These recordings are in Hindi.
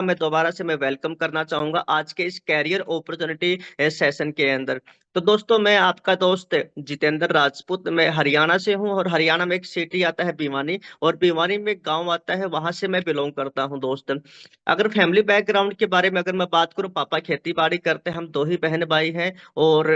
मैं दोबारा से वेलकम करना चाहूंगा आज के इस कैरियर अपॉर्चुनिटी सेशन के अंदर। तो दोस्तों, मैं आपका दोस्त जितेंद्र राजपूत, मैं हरियाणा से हूं और हरियाणा में एक सिटी आता है भिवानी, और भिवानी में एक गांव आता है, वहां से मैं बिलोंग करता हूं दोस्त। अगर फैमिली बैकग्राउंड के बारे में अगर मैं बात करूं, पापा खेती बाड़ी करते हैं, हम दो ही बहन भाई हैं। और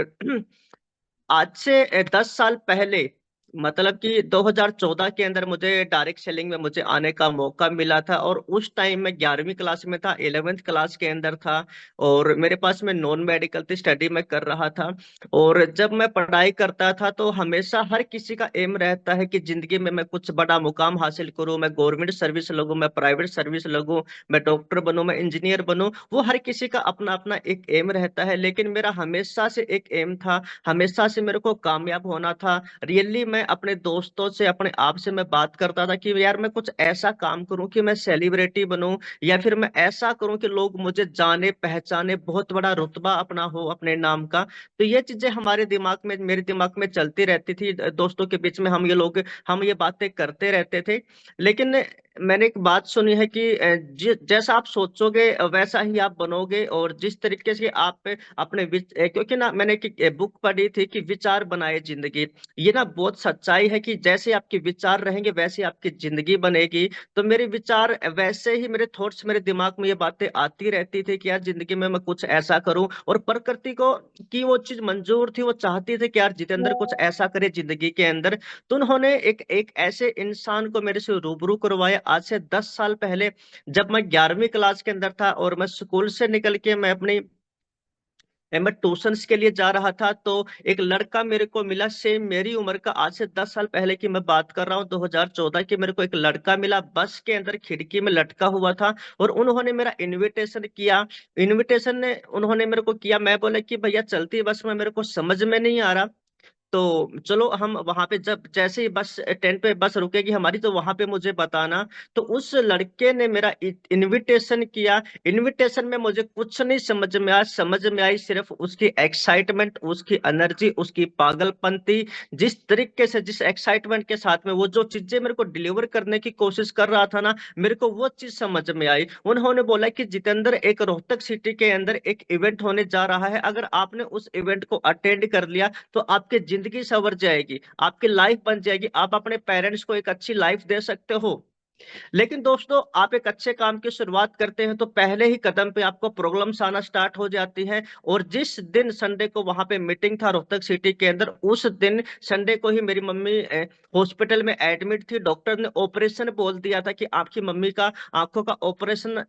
आज से 10 साल पहले, मतलब कि 2014 के अंदर मुझे डायरेक्ट सेलिंग में मुझे आने का मौका मिला था। और उस टाइम मैं 11वीं क्लास में था, 11वीं क्लास के अंदर था। और मेरे पास में नॉन मेडिकल थी, स्टडी मैं कर रहा था। और जब मैं पढ़ाई करता था तो हमेशा हर किसी का एम रहता है कि जिंदगी में मैं कुछ बड़ा मुकाम हासिल करूं, मैं गवर्नमेंट सर्विस लगूं, मैं प्राइवेट सर्विस लगूं, मैं डॉक्टर बनूं, मैं इंजीनियर बनूं। वो हर किसी का अपना अपना एक एम रहता है, लेकिन मेरा हमेशा से एक एम था, हमेशा से मेरे को कामयाब होना था। रियली मैं अपने दोस्तों से, अपने आप से मैं बात करता था कि यार मैं कुछ ऐसा काम करूं कि मैं सेलिब्रिटी बनूं, या फिर मैं ऐसा करूं कि लोग मुझे जाने पहचाने, बहुत बड़ा रुतबा अपना हो अपने नाम का। तो ये चीजें हमारे दिमाग में, मेरे दिमाग में चलती रहती थी। दोस्तों के बीच में हम ये बातें करते रहते थे। लेकिन मैंने एक बात सुनी है कि जैसा आप सोचोगे वैसा ही आप बनोगे। और जिस तरीके से आप अपने क्योंकि ना मैंने एक बुक पढ़ी थी कि विचार बनाए जिंदगी। ये ना बहुत सच्चाई है कि जैसे आपके विचार रहेंगे वैसे आपकी जिंदगी बनेगी। तो मेरे विचार वैसे ही, मेरे थॉट्स, मेरे दिमाग में ये बातें आती रहती थी कि यार जिंदगी में मैं कुछ ऐसा करूं। और प्रकृति को की वो चीज मंजूर थी, वो चाहती थी कि यार जितेंद्र कुछ ऐसा करे जिंदगी के अंदर। तो उन्होंने एक ऐसे इंसान को मेरे से रूबरू करवाया आज से 10 साल पहले, जब मैं 11वीं क्लास के अंदर था। और मैं स्कूल से निकल के मैं ट्यूशंस के लिए जा रहा था। तो एक लड़का मेरे को मिला, सेम मेरी उम्र का, आज से 10 साल पहले की मैं बात कर रहा हूँ, 2014 की। मेरे को एक लड़का मिला, बस के अंदर खिड़की में लटका हुआ था। और उन्होंने मेरा इनविटेशन किया। इनविटेशन ने उन्होंने मेरे को किया, मैं बोला कि भैया चलती बस में मेरे को समझ में नहीं आ रहा, तो चलो हम वहां पे, जब जैसे ही बस स्टैंड पे बस रुकेगी हमारी, तो वहां पे मुझे बताना। तो उस लड़के ने मेरा इनविटेशन किया। इनविटेशन में मुझे कुछ नहीं समझ में आया, समझ में आई सिर्फ उसकी एक्साइटमेंट, उसकी एनर्जी, उसकी पागलपंती। जिस तरीके से, जिस एक्साइटमेंट के साथ में वो जो चीजें मेरे को डिलीवर करने की कोशिश कर रहा था ना, मेरे को वो चीज समझ में आई। उन्होंने बोला कि जितेंद्र, एक रोहतक सिटी के अंदर एक इवेंट होने जा रहा है, अगर आपने उस इवेंट को अटेंड कर लिया तो आपकी जिंदगी संवर जाएगी, आपकी लाइफ बन जाएगी, आप अपने पेरेंट्स को एक अच्छी लाइफ दे सकते हो। लेकिन दोस्तों, आप एक अच्छे काम की शुरुआत करते हैं तो पहले ही कदम पे आपको प्रॉब्लम्स आना स्टार्ट हो जाती है। और जिस दिन संडे को वहां पे मीटिंग था रोहतक सिटी के अंदर, उस दिन संडे को ही मेरी मम्मी हॉस्पिटल में एडमिट थी। डॉक्टर ने ऑपरेशन बोल दिया था कि आपकी मम्मी का आंखों का ऑपरेशन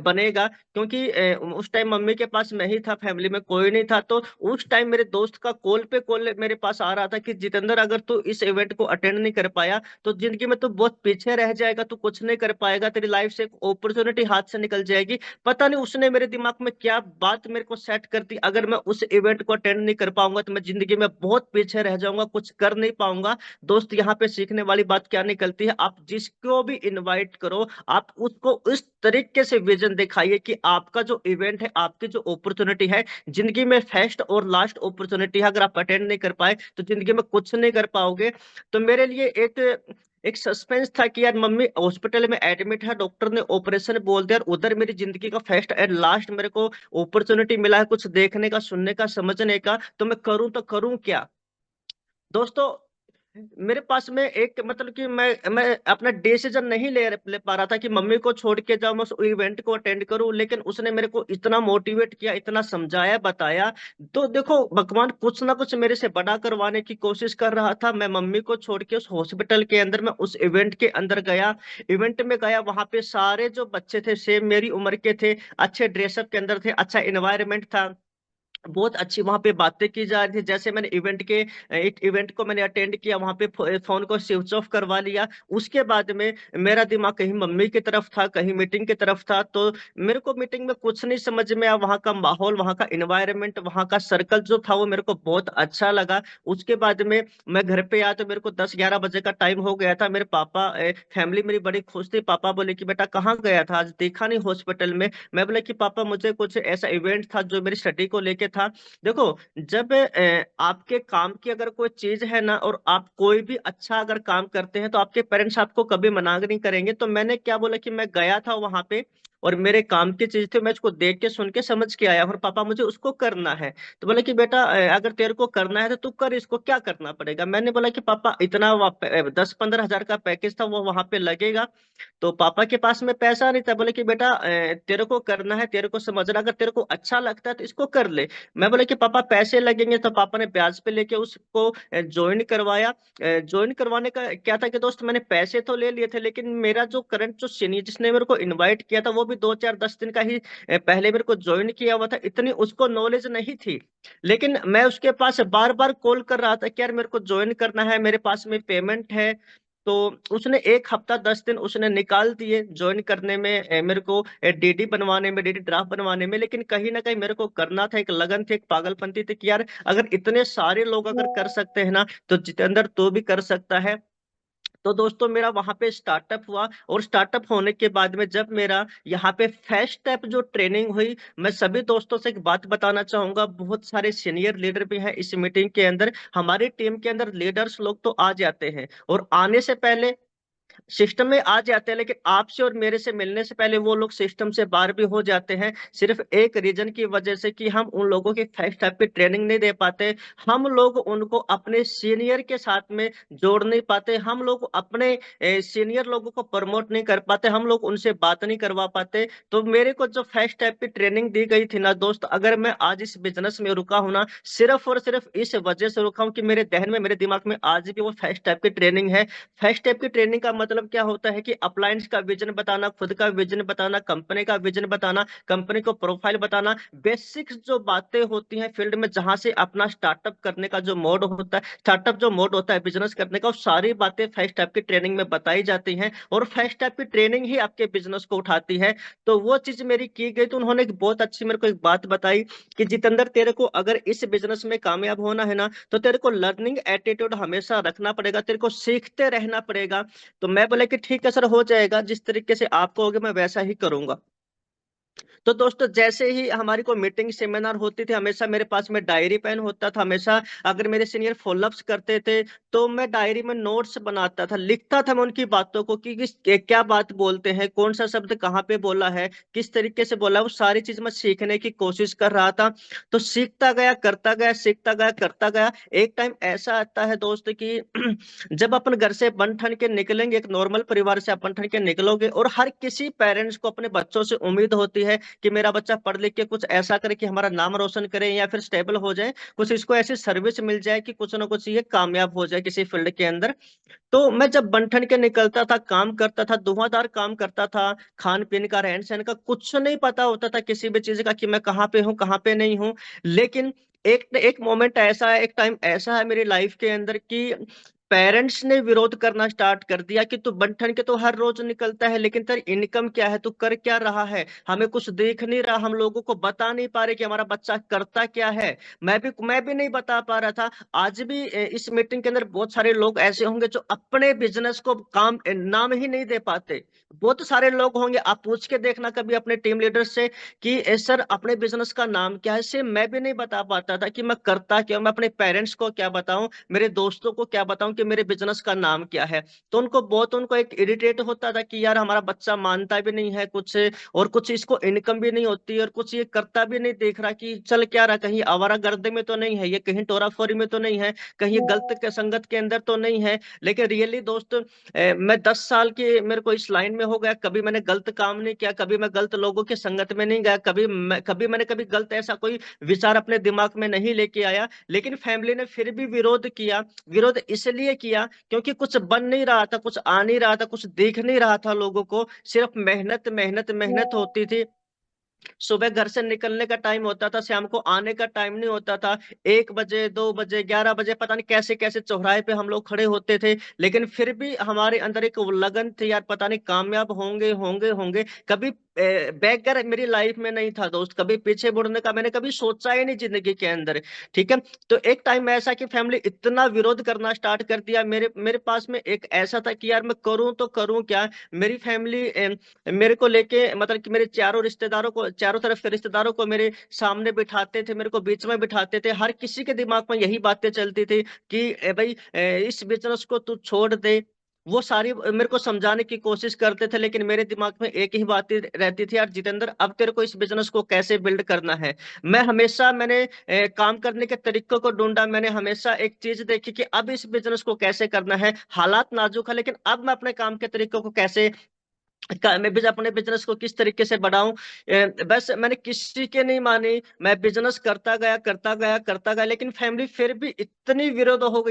बनेगा। क्योंकि उस टाइम मम्मी के पास मैं ही था, फैमिली में कोई नहीं था। तो उस टाइम मेरे दोस्त का कॉल पे कॉल मेरे पास आ रहा था कि जितेंद्र, अगर तू इस इवेंट को अटेंड नहीं कर पाया तो जिंदगी में तू बहुत पीछे रह जाएगा, तू कुछ नहीं कर पाएगा, तेरी लाइफ से एक अपॉर्चुनिटी हाथ से निकल जाएगी। पता नहीं उसने मेरे दिमाग में क्या बात मेरे को सेट कर दी, अगर मैं उस इवेंट को अटेंड नहीं कर पाऊंगा तो मैं जिंदगी में बहुत पीछे रह जाऊंगा, कुछ कर नहीं पाऊंगा। दोस्त, यहाँ पे सीखने वाली बात क्या निकलती है, आप जिसको भी इनवाइट करो, आप उसको इस तरीके से विजन दिखाइए कि आपका जो इवेंट है, आपकी जो अपॉर्चुनिटी है, जिंदगी में फर्स्ट और लास्ट अपॉर्चुनिटी है। अगर आप अटेंड नहीं कर पाए तो जिंदगी में कुछ नहीं कर पाओगे। तो मेरे लिए एक सस्पेंस था कि यार मम्मी हॉस्पिटल में एडमिट है, डॉक्टर ने ऑपरेशन बोल दिया, और उधर मेरी जिंदगी का फर्स्ट एंड लास्ट मेरे को अपॉर्चुनिटी मिला है कुछ देखने का, सुनने का, समझने का। तो मैं करूं तो करूं क्या दोस्तों? मेरे पास में एक, मतलब कि मैं अपना डिसीजन नहीं ले पा रहा था कि मम्मी को छोड़ के जाऊं, मैं उस इवेंट को अटेंड करूं। लेकिन उसने मेरे को इतना मोटिवेट किया, इतना समझाया, बताया। तो देखो, भगवान कुछ ना कुछ मेरे से बड़ा करवाने की कोशिश कर रहा था। मैं मम्मी को छोड़ के उस हॉस्पिटल के अंदर, मैं उस इवेंट के अंदर गया। इवेंट में गया, वहां पे सारे जो बच्चे थे सेम मेरी उम्र के थे, अच्छे ड्रेसअप के अंदर थे, अच्छा इन्वायरमेंट था, बहुत अच्छी वहां पे बातें की जा रही थी। जैसे मैंने एक इवेंट को मैंने अटेंड किया, वहां पे फोन को स्विच ऑफ करवा लिया। उसके बाद में मेरा दिमाग कहीं मम्मी की तरफ था, कहीं मीटिंग की तरफ था। तो मेरे को मीटिंग में कुछ नहीं समझ में आया, वहां का माहौल, वहां का इन्वायरमेंट, वहां का सर्कल जो था वो मेरे को बहुत अच्छा लगा। उसके बाद में मैं घर पे आया तो मेरे को 10-11 बजे का टाइम हो गया था। मेरे पापा, फैमिली मेरी बड़ी खुश थी। पापा बोले कि बेटा कहाँ गया था, आज देखा नहीं हॉस्पिटल में। मैं बोला कि पापा मुझे कुछ ऐसा इवेंट था जो मेरी स्टडी को लेके था। देखो, जब आपके काम की अगर कोई चीज है ना, और आप कोई भी अच्छा अगर काम करते हैं, तो आपके पेरेंट्स आपको कभी मना नहीं करेंगे। तो मैंने क्या बोला कि मैं गया था वहां पे, और मेरे काम की चीज थी, मैं उसको देख के सुन के समझ के आया और पापा मुझे उसको करना है। तो बोले कि बेटा अगर तेरे को करना है तो तू कर, इसको क्या करना पड़ेगा। मैंने बोला कि पापा इतना 10-15 हजार का पैकेज था वो वहां पे लगेगा, तो पापा के पास में पैसा नहीं था। बोले कि बेटा तेरे को करना है, तेरे को समझना, अगर तेरे को अच्छा लगता है तो इसको कर ले। मैं बोले कि पापा पैसे लगेंगे, तो पापा ने ब्याज पे लेके उसको ज्वाइन करवाया। ज्वाइन करवाने का क्या था कि दोस्त, मैंने पैसे तो ले लिए थे, लेकिन मेरा जो करंट जो सीनियर जिसने मेरे को इनवाइट किया था वो भी 2-4-10 दिन का ही पहले मेरे को ज्वाइन किया हुआ था, इतनी उसको नॉलेज नहीं थी। लेकिन मैं उसके पास बार बार कॉल कर रहा था कि यार मेरे को ज्वाइन करना है, मेरे पास में पेमेंट है। तो उसने 1 हफ्ता 10 दिन उसने निकाल दिए ज्वाइन करने में, मेरे को डीडी बनवाने में, डीडी ड्राफ्ट बनवाने में। लेकिन कहीं ना कहीं मेरे को करना था, एक लगन थी, एक पागलपंती थी कि यार अगर इतने सारे लोग अगर कर सकते हैं ना, तो जितेंद्र तो भी कर सकता है। तो दोस्तों मेरा वहां पे स्टार्टअप हुआ, और स्टार्टअप होने के बाद में जब मेरा यहाँ पे फर्स्ट स्टेप जो ट्रेनिंग हुई, मैं सभी दोस्तों से एक बात बताना चाहूंगा, बहुत सारे सीनियर लीडर भी हैं इस मीटिंग के अंदर, हमारी टीम के अंदर लीडर्स लोग तो आ जाते हैं और आने से पहले सिस्टम में आ जाते हैं, लेकिन आपसे और मेरे से मिलने से पहले वो लोग सिस्टम से बाहर भी हो जाते हैं, सिर्फ एक रीजन की वजह से कि हम उन लोगों की फर्स्ट टाइप की ट्रेनिंग नहीं दे पाते। हम लोग उनको अपने सीनियर के साथ में जोड़ नहीं पाते, हम लोग अपने सीनियर लोगों को प्रमोट नहीं कर पाते, हम लोग उनसे बात नहीं करवा पाते। तो मेरे को जो फर्स्ट टाइप की ट्रेनिंग दी गई थी ना दोस्त, अगर मैं आज इस बिजनेस में रुका हूं ना, सिर्फ और सिर्फ इस वजह से रुका हूं कि मेरे जहन में, मेरे दिमाग में आज भी वो फर्स्ट टाइप की ट्रेनिंग है। फर्स्ट स्टेप की ट्रेनिंग का मतलब क्या होता है कि अपलायंस का विजन बताना, खुद का विजन बताना, कंपनी का विजन बताना, कंपनी को प्रोफाइल बताना, बेसिक्स जो बातें होती हैं फील्ड में, जहां से अपना स्टार्टअप करने का जो मोड होता है, स्टार्टअप जो मोड होता है बिजनेस करने का, वो सारी बातें फर्स्ट स्टेप की ट्रेनिंग में बताई जाती हैं, और फर्स्ट स्टेप की ट्रेनिंग ही आपके बिजनेस को उठाती है। तो वो चीज मेरी की गई, तो उन्होंने एक बहुत अच्छी मेरे को एक बात बताई कि जितेंद्र तेरे को अगर इस बिजनेस में कामयाब होना है ना, तो तेरे को लर्निंग एटीट्यूड हमेशा रखना पड़ेगा, तेरे को सीखते रहना पड़ेगा। तो मैं बोला कि ठीक है सर, हो जाएगा, जिस तरीके से आप कहोगे मैं वैसा ही करूंगा। तो दोस्तों जैसे ही हमारी कोई मीटिंग सेमिनार होती थी, हमेशा मेरे पास में डायरी पेन होता था, हमेशा अगर मेरे सीनियर फॉलोअप्स करते थे तो मैं डायरी में नोट्स बनाता था, लिखता था मैं उनकी बातों को कि क्या बात बोलते हैं, कौन सा शब्द कहाँ पे बोला है, किस तरीके से बोला, वो सारी चीज मैं सीखने की कोशिश कर रहा था। तो सीखता गया, करता गया, सीखता गया, करता गया। एक टाइम ऐसा आता है दोस्त कि जब अपन घर से बन ठन के निकलेंगे, एक नॉर्मल परिवार से अपन ठन के निकलोगे, और हर किसी पेरेंट्स को अपने बच्चों से उम्मीद होती है कि मेरा बच्चा पढ़ लिख के कुछ ऐसा करे कि हमारा नाम रोशन करे, या फिर स्टेबल हो जाए, कुछ इसको ऐसी सर्विस मिल जाए कि कुछ ना कुछ ये कामयाब हो जाए किसी फील्ड के अंदर। तो मैं जब बन ठन के निकलता था, काम करता था, धुआंधार काम करता था, खान पीन का, रहन सहन का कुछ नहीं पता होता था किसी भी चीज का कि मैं कहाँ पे हूँ, कहाँ पे नहीं हूँ। लेकिन एक एक मोमेंट ऐसा है, एक टाइम ऐसा है मेरी लाइफ के अंदर कि पेरेंट्स ने विरोध करना स्टार्ट कर दिया कि तू बन ठन के तो हर रोज निकलता है, लेकिन तेरी इनकम क्या है, तू कर क्या रहा है, हमें कुछ देख नहीं रहा, हम लोगों को बता नहीं पा रहे कि हमारा बच्चा करता क्या है। मैं भी नहीं बता पा रहा था। आज भी इस मीटिंग के अंदर बहुत सारे लोग ऐसे होंगे जो अपने बिजनेस को काम नाम ही नहीं दे पाते। बहुत सारे लोग होंगे, आप पूछ के देखना कभी अपने टीम लीडर से कि सर अपने बिजनेस का नाम क्या है। से मैं भी नहीं बता पाता था कि मैं करता क्या, मैं अपने पेरेंट्स को क्या बताऊं, मेरे दोस्तों को क्या बताऊं कि मेरे बिजनेस का नाम क्या है। तो उनको एक इरिटेट होता था कि यार हमारा बच्चा मानता भी नहीं है कुछ, और कुछ इसको इनकम भी नहीं होती, और कुछ ये करता भी नहीं, देख रहा कि चल क्या रहा, कहीं आवारागर्दी में तो नहीं है ये, कहीं टोराफोरी में तो नहीं है, कहीं गलत के संगत के अंदर तो नहीं है। लेकिन रियली दोस्त मैं 10 साल के मेरे को इस लाइन में हो गया, कभी मैंने गलत काम नहीं किया, कभी मैं गलत लोगों के संगत में नहीं गया, कभी गलत ऐसा कोई विचार अपने दिमाग में नहीं लेके आया। लेकिन फैमिली ने फिर भी विरोध किया। विरोध इसलिए किया क्योंकि कुछ बन नहीं रहा था, कुछ आ नहीं रहा था, कुछ दिख नहीं रहा था लोगों को, सिर्फ मेहनत मेहनत मेहनत होती थी। सुबह घर से निकलने का टाइम होता था, शाम को आने का टाइम नहीं होता था। 1 बजे, 2 बजे, 11 बजे, पता नहीं कैसे कैसे चौराहे पे हम लोग खड़े होते थे, लेकिन फिर भी हमारे अंदर एक वो लगन थी यार, पता नहीं कामयाब होंगे होंगे होंगे। कभी बैकग्राउंड मेरी लाइफ में नहीं था दोस्त, कभी पीछे मुड़ने का मैंने कभी सोचा ही नहीं जिंदगी के अंदर। ठीक है। तो एक टाइम ऐसा कि फैमिली इतना विरोध करना स्टार्ट कर दिया, मेरे मेरे पास में एक ऐसा था कि यार मैं करूं तो करूं क्या। मेरी फैमिली मेरे को लेके, मतलब कि मेरे चारों रिश्तेदारों को, चारों तरफ के रिश्तेदारों को मेरे सामने बिठाते थे, मेरे को बीच में बिठाते थे, हर किसी के दिमाग में यही बातें चलती थी कि भाई इस बिजनेस को तू छोड़ दे, वो सारी मेरे को समझाने की कोशिश करते थे, लेकिन मेरे दिमाग में एक ही बात ही रहती थी, यार जितेंद्र अब तेरे को इस बिजनेस को कैसे बिल्ड करना है। मैंने काम करने के तरीकों को ढूंढा, मैंने हमेशा एक चीज देखी कि अब इस बिजनेस को कैसे करना है। हालात नाजुक है, लेकिन अब मैं अपने काम के तरीकों को कैसे मैं भी अपने बिजनेस को किस तरीके से बढ़ाऊं। बस मैंने किसी के नहीं मानी, मैं बिजनेस करता गया, लेकिन फैमिली फिर भी इतनी विरोध हो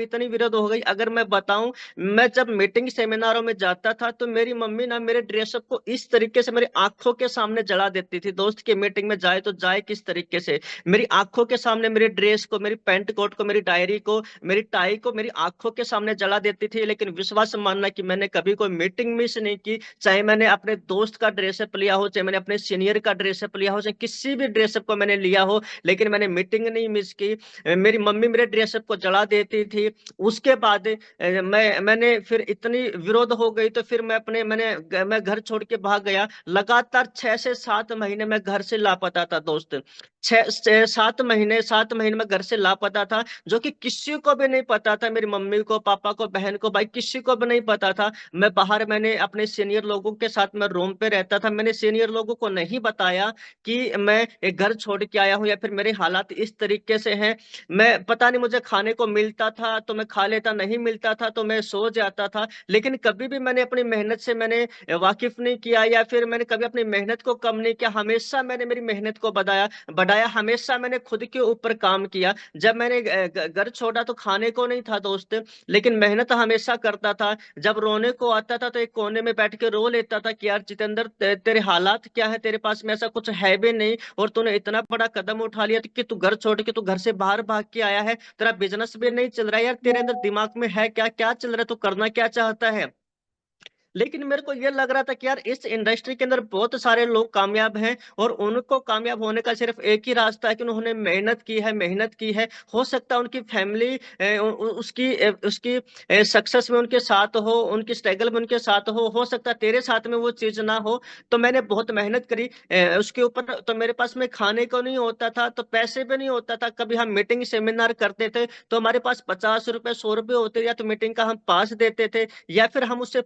गई, अगर मैं बताऊं। मैं जब मीटिंग सेमिनारों में जाता था तो मेरी मम्मी ना मेरे ड्रेसअप को इस तरीके से मेरी आंखों के सामने जला देती थी। दोस्त की मीटिंग में जाए तो जाए किस तरीके से, मेरी आंखों के सामने मेरी ड्रेस को, मेरी पैंट कोट को, मेरी डायरी को, मेरी टाई को मेरी आंखों के सामने जला देती थी। लेकिन विश्वास मानना कि मैंने कभी कोई मीटिंग मिस नहीं की। चाहे मैंने अपने दोस्त का ड्रेसअप लिया हो, चाहे मैंने अपने सीनियर का ड्रेसअप लिया हो, चाहे किसी भी ड्रेसअप को मैंने लिया हो, लेकिन मैंने मीटिंग नहीं मिस की। मेरी मम्मी मेरे ड्रेसअप को जला देती थी। उसके बाद मैंने फिर इतनी विरोध हो गई तो फिर मैं घर छोड़ के भाग गया। लगातार 6 से 7 महीने मैं घर से लापता था दोस्त। 7 महीने में घर से लापता था, जो कि किसी को भी नहीं पता था, मेरी मम्मी को, पापा को, बहन को, भाई किसी को भी नहीं पता था। मैंने अपने सीनियर लोगों के साथ मैं रूम पे रहता था। मैंने सीनियर लोगों को नहीं बताया कि मैं एक घर छोड़ के आया हूँ या फिर मेरे हालात इस तरीके से हैं। मैं पता नहीं, मुझे खाने को मिलता था तो मैं खा लेता, नहीं मिलता था तो मैं सो जाता था। लेकिन कभी भी मैंने अपनी मेहनत से मैंने वाकिफ नहीं किया, या फिर मैंने कभी अपनी मेहनत को कम नहीं किया। हमेशा मैंने मेरी मेहनत को बढ़ाया बढ़ाया हमेशा मैंने खुद के ऊपर काम किया। जब मैंने घर छोड़ा तो खाने को नहीं था दोस्त, लेकिन मेहनत हमेशा करता था। जब रोने को आता था तो एक कोने में बैठ के रो लेता था कि यार जितेंद्र, तेरे हालात क्या है, तेरे पास में ऐसा कुछ है भी नहीं और तूने इतना बड़ा कदम उठा लिया कि तू घर छोड़ के, तू घर से बाहर भाग के आया है, तेरा बिजनेस भी नहीं चल रहा है। यार तेरे अंदर दिमाग में है क्या, क्या चल रहा है, तू करना क्या चाहता है। लेकिन मेरे को ये लग रहा था कि यार इस इंडस्ट्री के अंदर बहुत सारे लोग कामयाब हैं, और उनको कामयाब होने का सिर्फ एक ही रास्ता है कि उन्होंने मेहनत की है। हो सकता है उनकी फैमिली उसकी सक्सेस में उनके साथ हो, उनकी स्ट्रगल में उनके साथ हो सकता है तेरे साथ में वो चीज ना हो। तो मैंने बहुत मेहनत करी उसके ऊपर। तो मेरे पास में खाने को नहीं होता था, तो पैसे भी नहीं होता था। कभी हम मीटिंग सेमिनार करते थे तो हमारे पास 50 रुपए 100 रुपए होते, या तो मीटिंग का हम पास देते थे, या फिर हम उससे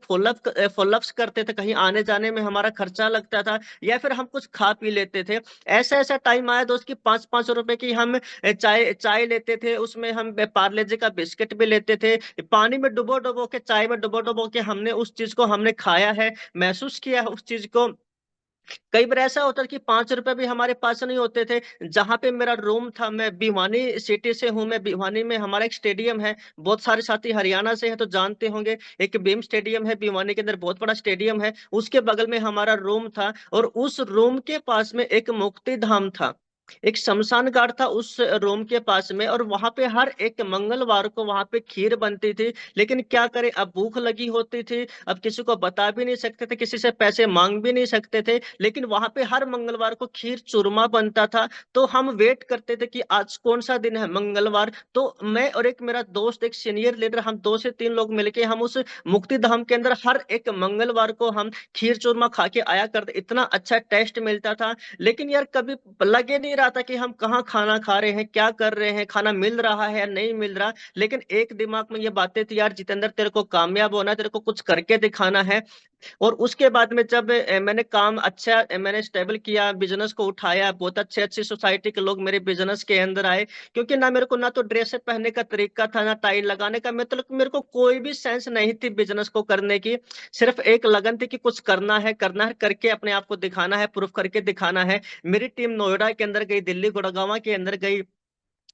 फॉलोअप्स करते थे, कहीं आने जाने में हमारा खर्चा लगता था, या फिर हम कुछ खा पी लेते थे। ऐसा ऐसा टाइम आया दोस्त की 5-5 रुपए की हम चाय चाय लेते थे, उसमें हम पार्ले जी का बिस्किट भी लेते थे। पानी में डुबो डुबो के, चाय में डुबो डुबो के हमने उस चीज को हमने खाया है, महसूस किया है उस चीज को। कई बार ऐसा होता है कि 5 रुपए भी हमारे पास नहीं होते थे। जहां पे मेरा रूम था, मैं भिवानी सिटी से हूँ, मैं भिवानी में हमारा एक स्टेडियम है, बहुत सारे साथी हरियाणा से हैं तो जानते होंगे। एक बीम स्टेडियम है भिवानी के अंदर, बहुत बड़ा स्टेडियम है, उसके बगल में हमारा रूम था। और उस रूम के पास में एक मुक्ति धाम था, एक शमशान घाट था उस रूम के पास में, और वहां पे हर एक मंगलवार को वहां पे खीर बनती थी। लेकिन क्या करें, अब भूख लगी होती थी, अब किसी को बता भी नहीं सकते थे, किसी से पैसे मांग भी नहीं सकते थे, लेकिन वहां पे हर मंगलवार को खीर चूरमा बनता था। तो हम वेट करते थे कि आज कौन सा दिन है, मंगलवार। तो मैं और एक मेरा दोस्त, एक सीनियर लीडर, हम 2 से 3 लोग मिलके हम उस मुक्ति धाम के अंदर हर एक मंगलवार को हम खीर चूरमा खा के आया करते। इतना अच्छा टेस्ट मिलता था। लेकिन यार कभी लगे नहीं रहा था कि हम कहाँ खाना खा रहे हैं, क्या कर रहे हैं, खाना मिल रहा है या नहीं मिल रहा। लेकिन एक दिमाग में ये बातें थी, यार जितेंद्र तेरे को कामयाब होना है, तेरे को कुछ करके दिखाना है। और उसके बाद में जब मैंने काम अच्छा मैंने स्टेबल किया, बिजनेस को उठाया, बहुत अच्छे अच्छी सोसाइटी के लोग मेरे बिजनेस के अंदर आए। क्योंकि ना मेरे को ना तो ड्रेस पहनने का तरीका था, ना टाई लगाने का, मतलब मेरे को कोई भी सेंस नहीं थी बिजनेस को करने की। सिर्फ एक लगन थी कि कुछ करना है, करके अपने आप को दिखाना है, प्रूफ करके दिखाना है। मेरी टीम नोएडा के अंदर गई, दिल्ली गुड़गांव के अंदर गई,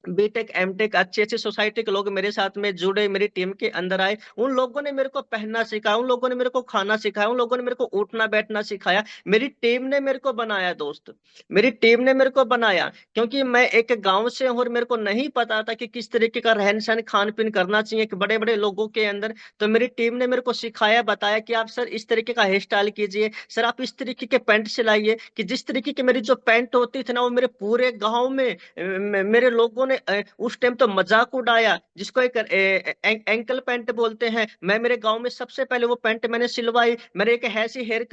बीटेक एमटेक अच्छी अच्छी सोसाइटी के लोग मेरे साथ में जुड़े, मेरी टीम के अंदर आए। उन लोगों ने मेरे को पहनना सिखाया, उन लोगों ने मेरे को खाना सिखाया, उन लोगों ने मेरे को उठना बैठना सिखाया। मेरी टीम ने मेरे को बनाया दोस्त, मेरी टीम ने मेरे को बनाया। क्योंकि मैं एक गांव से हूं और मेरे को नहीं पता था कि किस तरीके का रहन सहन खान पीन करना चाहिए कि बड़े बड़े लोगों के अंदर। तो मेरी टीम ने मेरे को सिखाया, बताया कि आप सर इस तरीके का हेयर स्टाइल कीजिए, सर आप इस तरीके के पैंट सिलाइए। कि जिस तरीके की मेरी जो पैंट होती थी ना, वो मेरे पूरे गाँव में मेरे लोगों ने उस टाइम तो मजाक उड़ाया, जिसको एक एंकल पैंट बोलते हैं। मैं मेरे गांव में सबसे पहले वो पैंट मैंने सिलवाई, मैंने एक ऐसी हेयर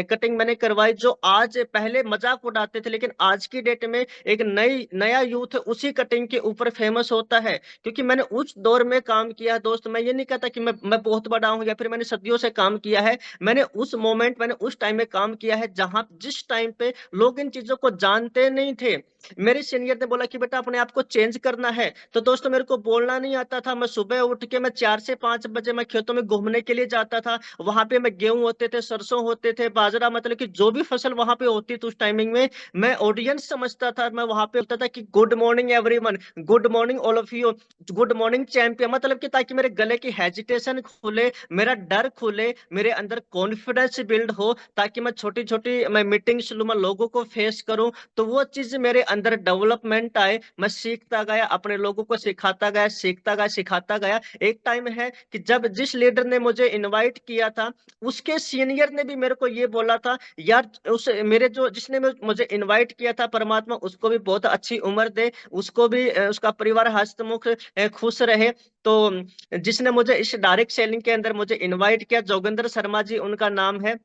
कटिंग मैंने करवाई जो आज पहले मजाक उड़ाते थे, लेकिन आज की डेट में एक नई नया यूथ उसी कटिंग के ऊपर फेमस होता है। क्योंकि मैंने उस दौर में काम किया है दोस्त। मैं ये नहीं कहता कि मैं बहुत बड़ा हूं या फिर मैंने सदियों से काम किया है। मैंने उस टाइम में काम किया है जहां जिस टाइम पे लोग इन चीजों को जानते नहीं थे। मेरे सीनियर ने बोला कि बेटा अपने आप को चेंज करना है, तो दोस्तों मेरे को बोलना नहीं आता था। मैं सुबह उठ के मैं 4 से 5 बजे मैं खेतों में घूमने के लिए जाता था। वहां पे मैं गेहूं होते थे, सरसों होते थे, बाजरा, मतलब कि जो भी फसल वहां पे होती थी उस टाइमिंग में मैं ऑडियंस समझता था। मैं वहां पे होता था कि good morning everyone, good morning all of you, good morning champion, मतलब कि ताकि मेरे गले की हेजिटेशन खुले, मेरा डर खुले, मेरे अंदर कॉन्फिडेंस बिल्ड हो, ताकि मैं छोटी छोटी मैं मीटिंग्स लूं, मैं लोगों को फेस करूं। तो वो चीज मेरे अंदर डेवलपमेंट आए, मैं सीखता गया, अपने लोगों को सिखाता गया, सीखता गया, सिखाता गया। एक टाइम है कि जब जिस लीडर ने मुझे इनवाइट किया था, उसके सीनियर ने भी मेरे को ये बोला था, यार उस मेरे जो जिसने मुझे इनवाइट किया था, परमात्मा उसको भी बहुत अच्छी उम्र दे, उसको भी उसका परिवार हंसमुख खुश रहे। तो जिसने मुझे इस डायरेक्ट सेलिंग के अंदर मुझे इनवाइट किया, जोगिंदर शर्मा जी उनका नाम है।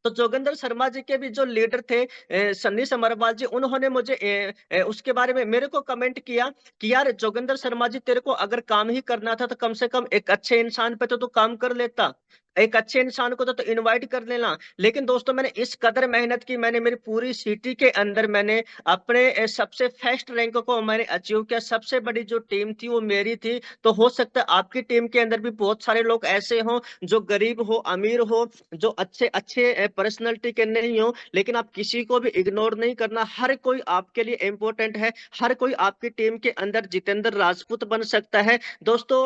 तो जोगिंदर शर्मा जी के भी जो लीडर थे सन्नी समरवाल जी, उन्होंने मुझे उसके बारे में मेरे को कमेंट किया कि यार जोगिंदर शर्मा जी, तेरे को अगर काम ही करना था तो कम से कम एक अच्छे इंसान पे तो तू काम कर लेता, एक अच्छे इंसान को तो इनवाइट कर लेना। लेकिन दोस्तों मैंने इस कदर मेहनत की, मैंने मेरी पूरी सिटी के अंदर मैंने अपने सबसे फर्स्ट रैंक को मैंने अचीव किया। सबसे बड़ी जो टीम थी वो मेरी थी। तो हो सकता है आपकी टीम के अंदर भी बहुत सारे लोग ऐसे हों जो गरीब हो, अमीर हो, जो अच्छे अच्छे पर्सनैलिटी के नहीं हो, लेकिन आप किसी को भी इग्नोर नहीं करना। हर कोई आपके लिए इंपॉर्टेंट है, हर कोई आपकी टीम के अंदर जितेंद्र राजपूत बन सकता है। दोस्तों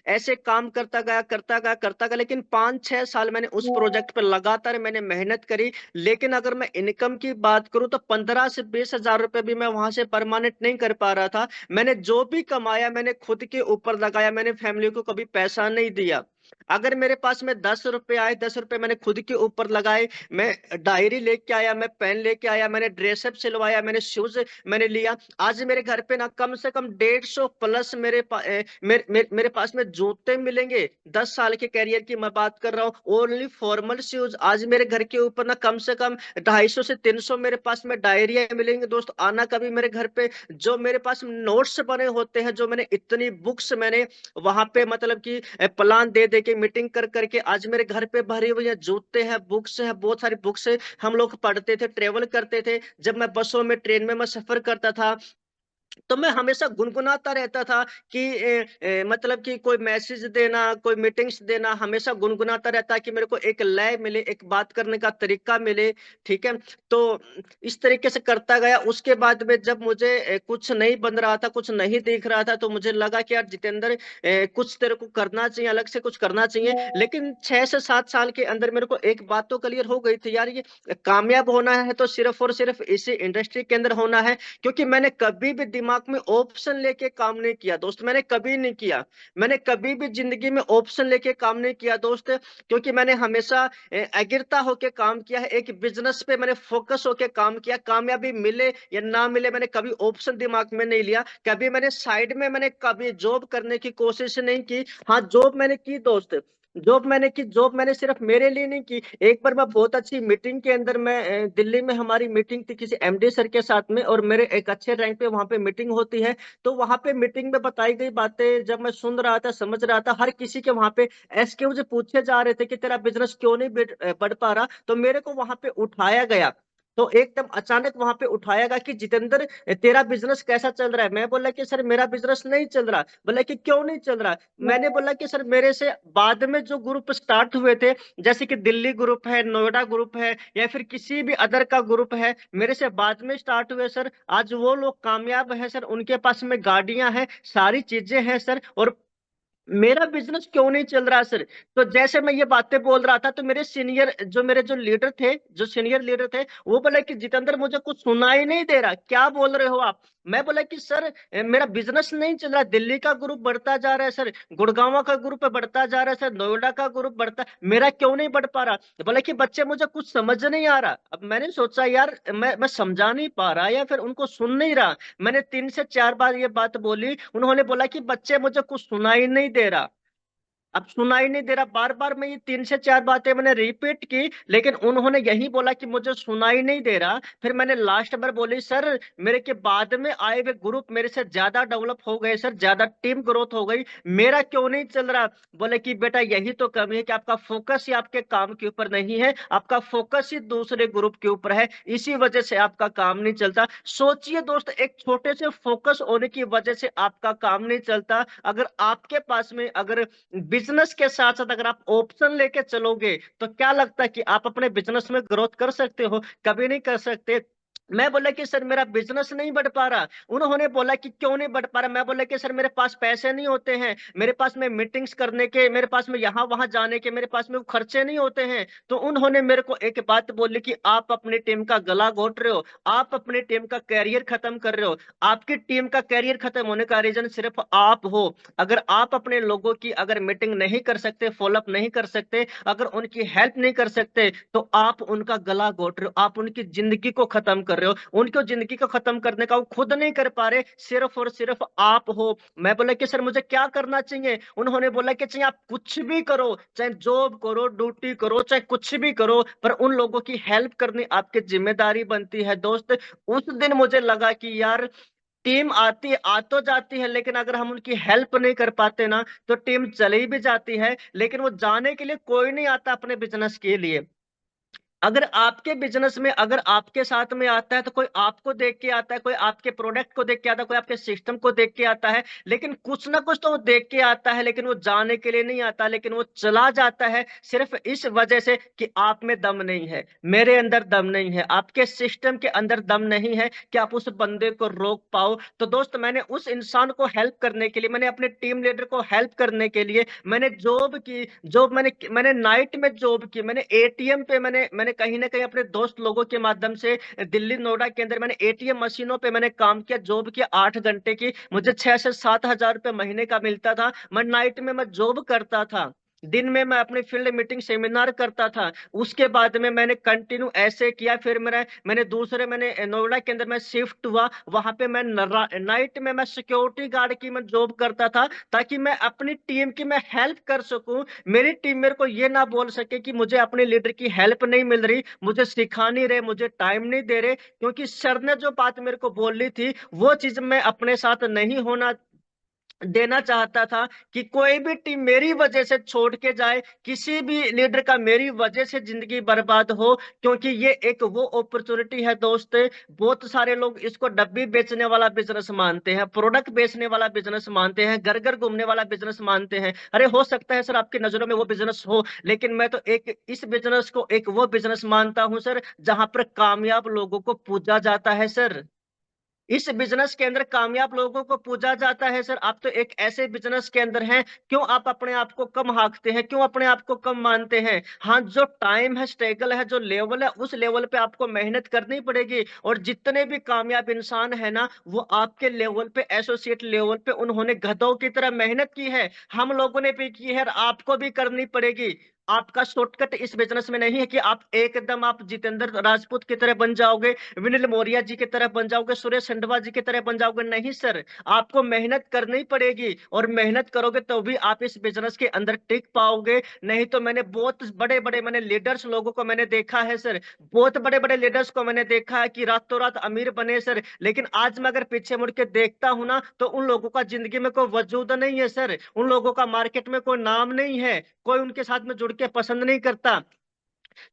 ऐसे काम करता गया, करता गया, करता गया, लेकिन 5-6 साल मैंने उस प्रोजेक्ट पर लगातार मैंने मेहनत करी। लेकिन अगर मैं इनकम की बात करूं तो 15 से 20 हजार रुपए भी मैं वहां से परमानेंट नहीं कर पा रहा था। मैंने जो भी कमाया मैंने खुद के ऊपर लगाया, मैंने फैमिली को कभी पैसा नहीं दिया। अगर मेरे पास में 10 रुपए आए, 10 रुपए मैंने खुद के ऊपर लगाए। मैं डायरी लेके आया, मैं पेन लेके आया, मैंने ड्रेसअप सिलवाया, मैंने शूज मैंने लिया। आज मेरे घर पे ना कम से कम 150 प्लस मेरे पास में जूते मिलेंगे। 10 साल के कैरियर की मैं बात कर रहा हूँ, ओनली फॉर्मल शूज। आज मेरे घर के ऊपर ना कम से कम 250 से 300 मेरे पास में डायरिया मिलेंगे दोस्त। आना कभी मेरे घर पे, जो मेरे पास नोट्स बने होते हैं, जो मैंने इतनी बुक्स मैंने वहां पे मतलब कि प्लान दे दे के मीटिंग कर करके आज मेरे घर पे भरी हुई है, जूते हैं, बुक्स हैं, बहुत सारी बुक्स है। हम लोग पढ़ते थे, ट्रेवल करते थे, जब मैं बसों में ट्रेन में मैं सफर करता था तो मैं हमेशा गुनगुनाता रहता था कि मतलब कि कोई मैसेज देना, कोई मीटिंग्स देना, हमेशा गुनगुनाता रहता कि मेरे को एक लय मिले, एक बात करने का तरीका मिले। ठीक है। तो इस तरीके से करता गया। उसके बाद में जब मुझे कुछ नहीं बन रहा था, कुछ नहीं दिख रहा था, तो मुझे लगा कि यार जितेंद्र कुछ तेरे को करना चाहिए, अलग से कुछ करना चाहिए। लेकिन 6 से 7 साल के अंदर मेरे को एक बात तो क्लियर हो गई थी यार, ये कामयाब होना है तो सिर्फ और सिर्फ इसी इंडस्ट्री के अंदर होना है। क्योंकि मैंने कभी भी दिमाग में ऑप्शन लेके काम नहीं किया दोस्त, मैंने कभी नहीं किया। मैंने कभी भी जिंदगी में ऑप्शन लेके काम नहीं किया दोस्त। क्योंकि मैंने हमेशा अगिरता होके काम किया है, एक बिजनेस पे मैंने फोकस होके काम किया। कामयाबी मिले या ना मिले मैंने कभी ऑप्शन दिमाग में नहीं लिया। कभी मैंने साइड में मैंने कभी जॉब करने की कोशिश नहीं की। हाँ जॉब मैंने की दोस्त, जॉब मैंने सिर्फ मेरे लिए नहीं की। एक बार मैं बहुत अच्छी मीटिंग के अंदर मैं दिल्ली में हमारी मीटिंग थी किसी एमडी सर के साथ में, और मेरे एक अच्छे रैंक पे वहां पे मीटिंग होती है। तो वहां पे मीटिंग में बताई गई बातें जब मैं सुन रहा था, समझ रहा था, हर किसी के वहां पे एसक्यूज पूछे जा रहे थे कि तेरा बिजनेस क्यों नहीं बढ़ पा रहा, तो मेरे को वहां पे उठाया गया। तो एकदम अचानक वहां पे उठाया गया कि जितेंद्र तेरा बिजनेस कैसा चल रहा है। मैं बोला कि सर मेरा बिजनेस नहीं चल रहा। बोला कि क्यों नहीं चल रहा। मैंने बोला कि सर मेरे से बाद में जो ग्रुप स्टार्ट हुए थे, जैसे कि दिल्ली ग्रुप है, नोएडा ग्रुप है, या फिर किसी भी अदर का ग्रुप है, मेरे से बाद में स्टार्ट हुए सर। आज वो लोग कामयाब है सर, उनके पास में गाड़ियां हैं, सारी चीजें हैं सर। और मेरा बिजनेस क्यों नहीं चल रहा सर? तो जैसे मैं ये बातें बोल रहा था, तो मेरे जो लीडर थे, जो सीनियर लीडर थे, वो बोला कि जितेंद्र मुझे कुछ सुनाई नहीं दे रहा, क्या बोल रहे हो आप? मैं बोला कि सर मेरा बिजनेस नहीं चल रहा, दिल्ली का ग्रुप बढ़ता जा रहा है सर, गुड़गांव का ग्रुप बढ़ता जा रहा है सर, नोएडा का ग्रुप बढ़ता, मेरा क्यों नहीं बढ़ पा रहा? तो बोला कि बच्चे मुझे कुछ समझ नहीं आ रहा। अब मैंने सोचा यार मैं समझा नहीं पा रहा या फिर उनको सुन नहीं रहा। मैंने 3 से 4 बार ये बात बोली, उन्होंने बोला कि बच्चे मुझे कुछ सुनाई नहीं दे रहा। अब सुनाई नहीं दे रहा, बार बार मैं ये 3 से 4 बातें मैंने रिपीट की, लेकिन उन्होंने यही बोला कि मुझे सुनाई नहीं दे रहा। फिर मैंने लास्ट बार बोली, सर मेरे के बाद में आए हुए ग्रुप मेरे से ज्यादा डेवलप हो गए सर, ज्यादा टीम ग्रोथ हो गई, मेरा क्यों नहीं चल रहा? बोले कि बेटा यही तो कमी है कि आपका फोकस ही आपके काम के ऊपर नहीं है, आपका फोकस ही दूसरे ग्रुप के ऊपर है, इसी वजह से आपका काम नहीं चलता। सोचिए दोस्त, एक छोटे से फोकस होने की वजह से आपका काम नहीं चलता। अगर आपके पास में अगर बिजनेस के साथ साथ अगर आप ऑप्शन लेके चलोगे, तो क्या लगता है कि आप अपने बिजनेस में ग्रोथ कर सकते हो? कभी नहीं कर सकते। मैं बोला कि सर मेरा बिजनेस नहीं बढ़ पा रहा। उन्होंने बोला कि क्यों नहीं बढ़ पा रहा? मैं बोला कि सर मेरे पास पैसे नहीं होते हैं, मेरे पास में मीटिंग्स करने के, मेरे पास में यहाँ वहां जाने के, मेरे पास में वो खर्चे नहीं होते हैं। तो उन्होंने मेरे को एक बात बोली कि आप अपनी टीम का गला घोट रहे हो, आप अपनी टीम का कैरियर खत्म कर रहे हो। आपकी टीम का कैरियर खत्म होने का रीजन सिर्फ आप हो। अगर आप अपने लोगों की अगर मीटिंग नहीं कर सकते, फॉलोअप नहीं कर सकते, अगर उनकी हेल्प नहीं कर सकते, तो आप उनका गला घोट रहे हो, आप उनकी जिंदगी को खत्म कर रहे हो। उनको जिंदगी को खत्म करने का वो खुद नहीं कर पा रहे, सिर्फ और सिर्फ आप हो। मैं बोला कि सर मुझे क्या करना चाहिए? उन्होंने बोला कि चाहिए आप कुछ भी करो, चाहे जॉब करो, ड्यूटी करो, चाहे कुछ भी करो, पर उन लोगों की हेल्प करनी आपकी जिम्मेदारी बनती है। दोस्त, उस दिन मुझे लगा कि यार टीम आती आ तो जाती है, लेकिन अगर हम उनकी हेल्प नहीं कर पाते ना, तो टीम चली भी जाती है, लेकिन वो जाने के लिए कोई नहीं आता अपने बिजनेस के लिए। अगर आपके बिजनेस में अगर आपके साथ में आता है, तो कोई आपको देख के आता है, कोई आपके प्रोडक्ट को देख के आता है, कोई आपके सिस्टम को देख के आता है, लेकिन कुछ ना कुछ तो वो देख के आता है, लेकिन वो जाने के लिए नहीं आता, लेकिन वो चला जाता है सिर्फ इस वजह से कि आप में दम नहीं है, मेरे अंदर दम नहीं है, आपके सिस्टम के अंदर दम नहीं है कि आप उस बंदे को रोक पाओ। तो दोस्त, मैंने उस इंसान को हेल्प करने के लिए, मैंने अपने टीम लीडर को हेल्प करने के लिए मैंने जॉब की, जॉब मैंने मैंने नाइट में जॉब की, मैंने एटीएम पे मैंने कहीं ना कहीं अपने दोस्त लोगों के माध्यम से दिल्ली नोएडा के अंदर मैंने एटीएम मशीनों पे मैंने काम किया, जॉब किया 8 घंटे की, मुझे 6 से 7 हजार रुपये महीने का मिलता था। मैं नाइट में मैं जॉब करता था, दिन में मैं अपनी फील्ड मीटिंग सेमिनार करता था। उसके बाद में मैंने कंटिन्यू ऐसे किया, फिर मैंने नोएडा के अंदर मैं शिफ्ट हुआ, वहां पे मैं नाइट में मैं सिक्योरिटी गार्ड की मैं जॉब करता था, ताकि मैं अपनी टीम की मैं हेल्प कर सकूं। मेरी टीम मेरे को ये ना बोल सके कि मुझे अपने लीडर की हेल्प नहीं मिल रही, मुझे सिखा नहीं रहे, मुझे टाइम नहीं दे रहे, क्योंकि सर ने जो बात मेरे को बोली थी, वो चीज मैं अपने साथ नहीं होना देना चाहता था, कि कोई भी टीम मेरी वजह से छोड़ के जाए, किसी भी लीडर का मेरी वजह से जिंदगी बर्बाद हो। क्योंकि ये एक वो अपॉर्चुनिटी है दोस्त, बहुत सारे लोग इसको डब्बी बेचने वाला बिजनेस मानते हैं, प्रोडक्ट बेचने वाला बिजनेस मानते हैं, घर घर घूमने वाला बिजनेस मानते हैं। अरे हो सकता है सर आपकी नजरों में वो बिजनेस हो, लेकिन मैं तो एक इस बिजनेस को एक वो बिजनेस मानता हूं सर, जहां पर कामयाब लोगों को पूजा जाता है सर। इस बिजनेस के अंदर कामयाब लोगों को पूजा जाता है सर। आप तो एक ऐसे बिजनेस के अंदर हैं, क्यों आप अपने आप को कम हांकते हैं, क्यों अपने आप को कम मानते हैं? हाँ, जो टाइम है, स्ट्रगल है, जो लेवल है, उस लेवल पे आपको मेहनत करनी पड़ेगी। और जितने भी कामयाब इंसान है ना, वो आपके लेवल पे, एसोसिएट लेवल पे, उन्होंने गधों की तरह मेहनत की है, हम लोगों ने भी की है, और आपको भी करनी पड़ेगी। आपका शॉर्टकट इस बिजनेस में नहीं है कि आप एकदम आप जितेंद्र राजपूत की तरह बन जाओगे, विनिल मोरिया जी की तरह बन जाओगे, सुरेश खंडवा जी की तरह बन जाओगे। नहीं सर, आपको मेहनत करनी पड़ेगी, और मेहनत करोगे तो भी आप इस बिजनेस के अंदर टिक पाओगे। नहीं तो मैंने बहुत बड़े बड़े मैंने लीडर्स लोगों को मैंने देखा है सर, बहुत बड़े बड़े लीडर्स को मैंने देखा है कि रातों रात अमीर बने सर, लेकिन आज मैं अगर पीछे मुड़ के देखता हूं ना, तो उन लोगों का जिंदगी में कोई वजूद नहीं है सर, उन लोगों का मार्केट में कोई नाम नहीं है, कोई उनके साथ में जुड़ के पसंद नहीं करता।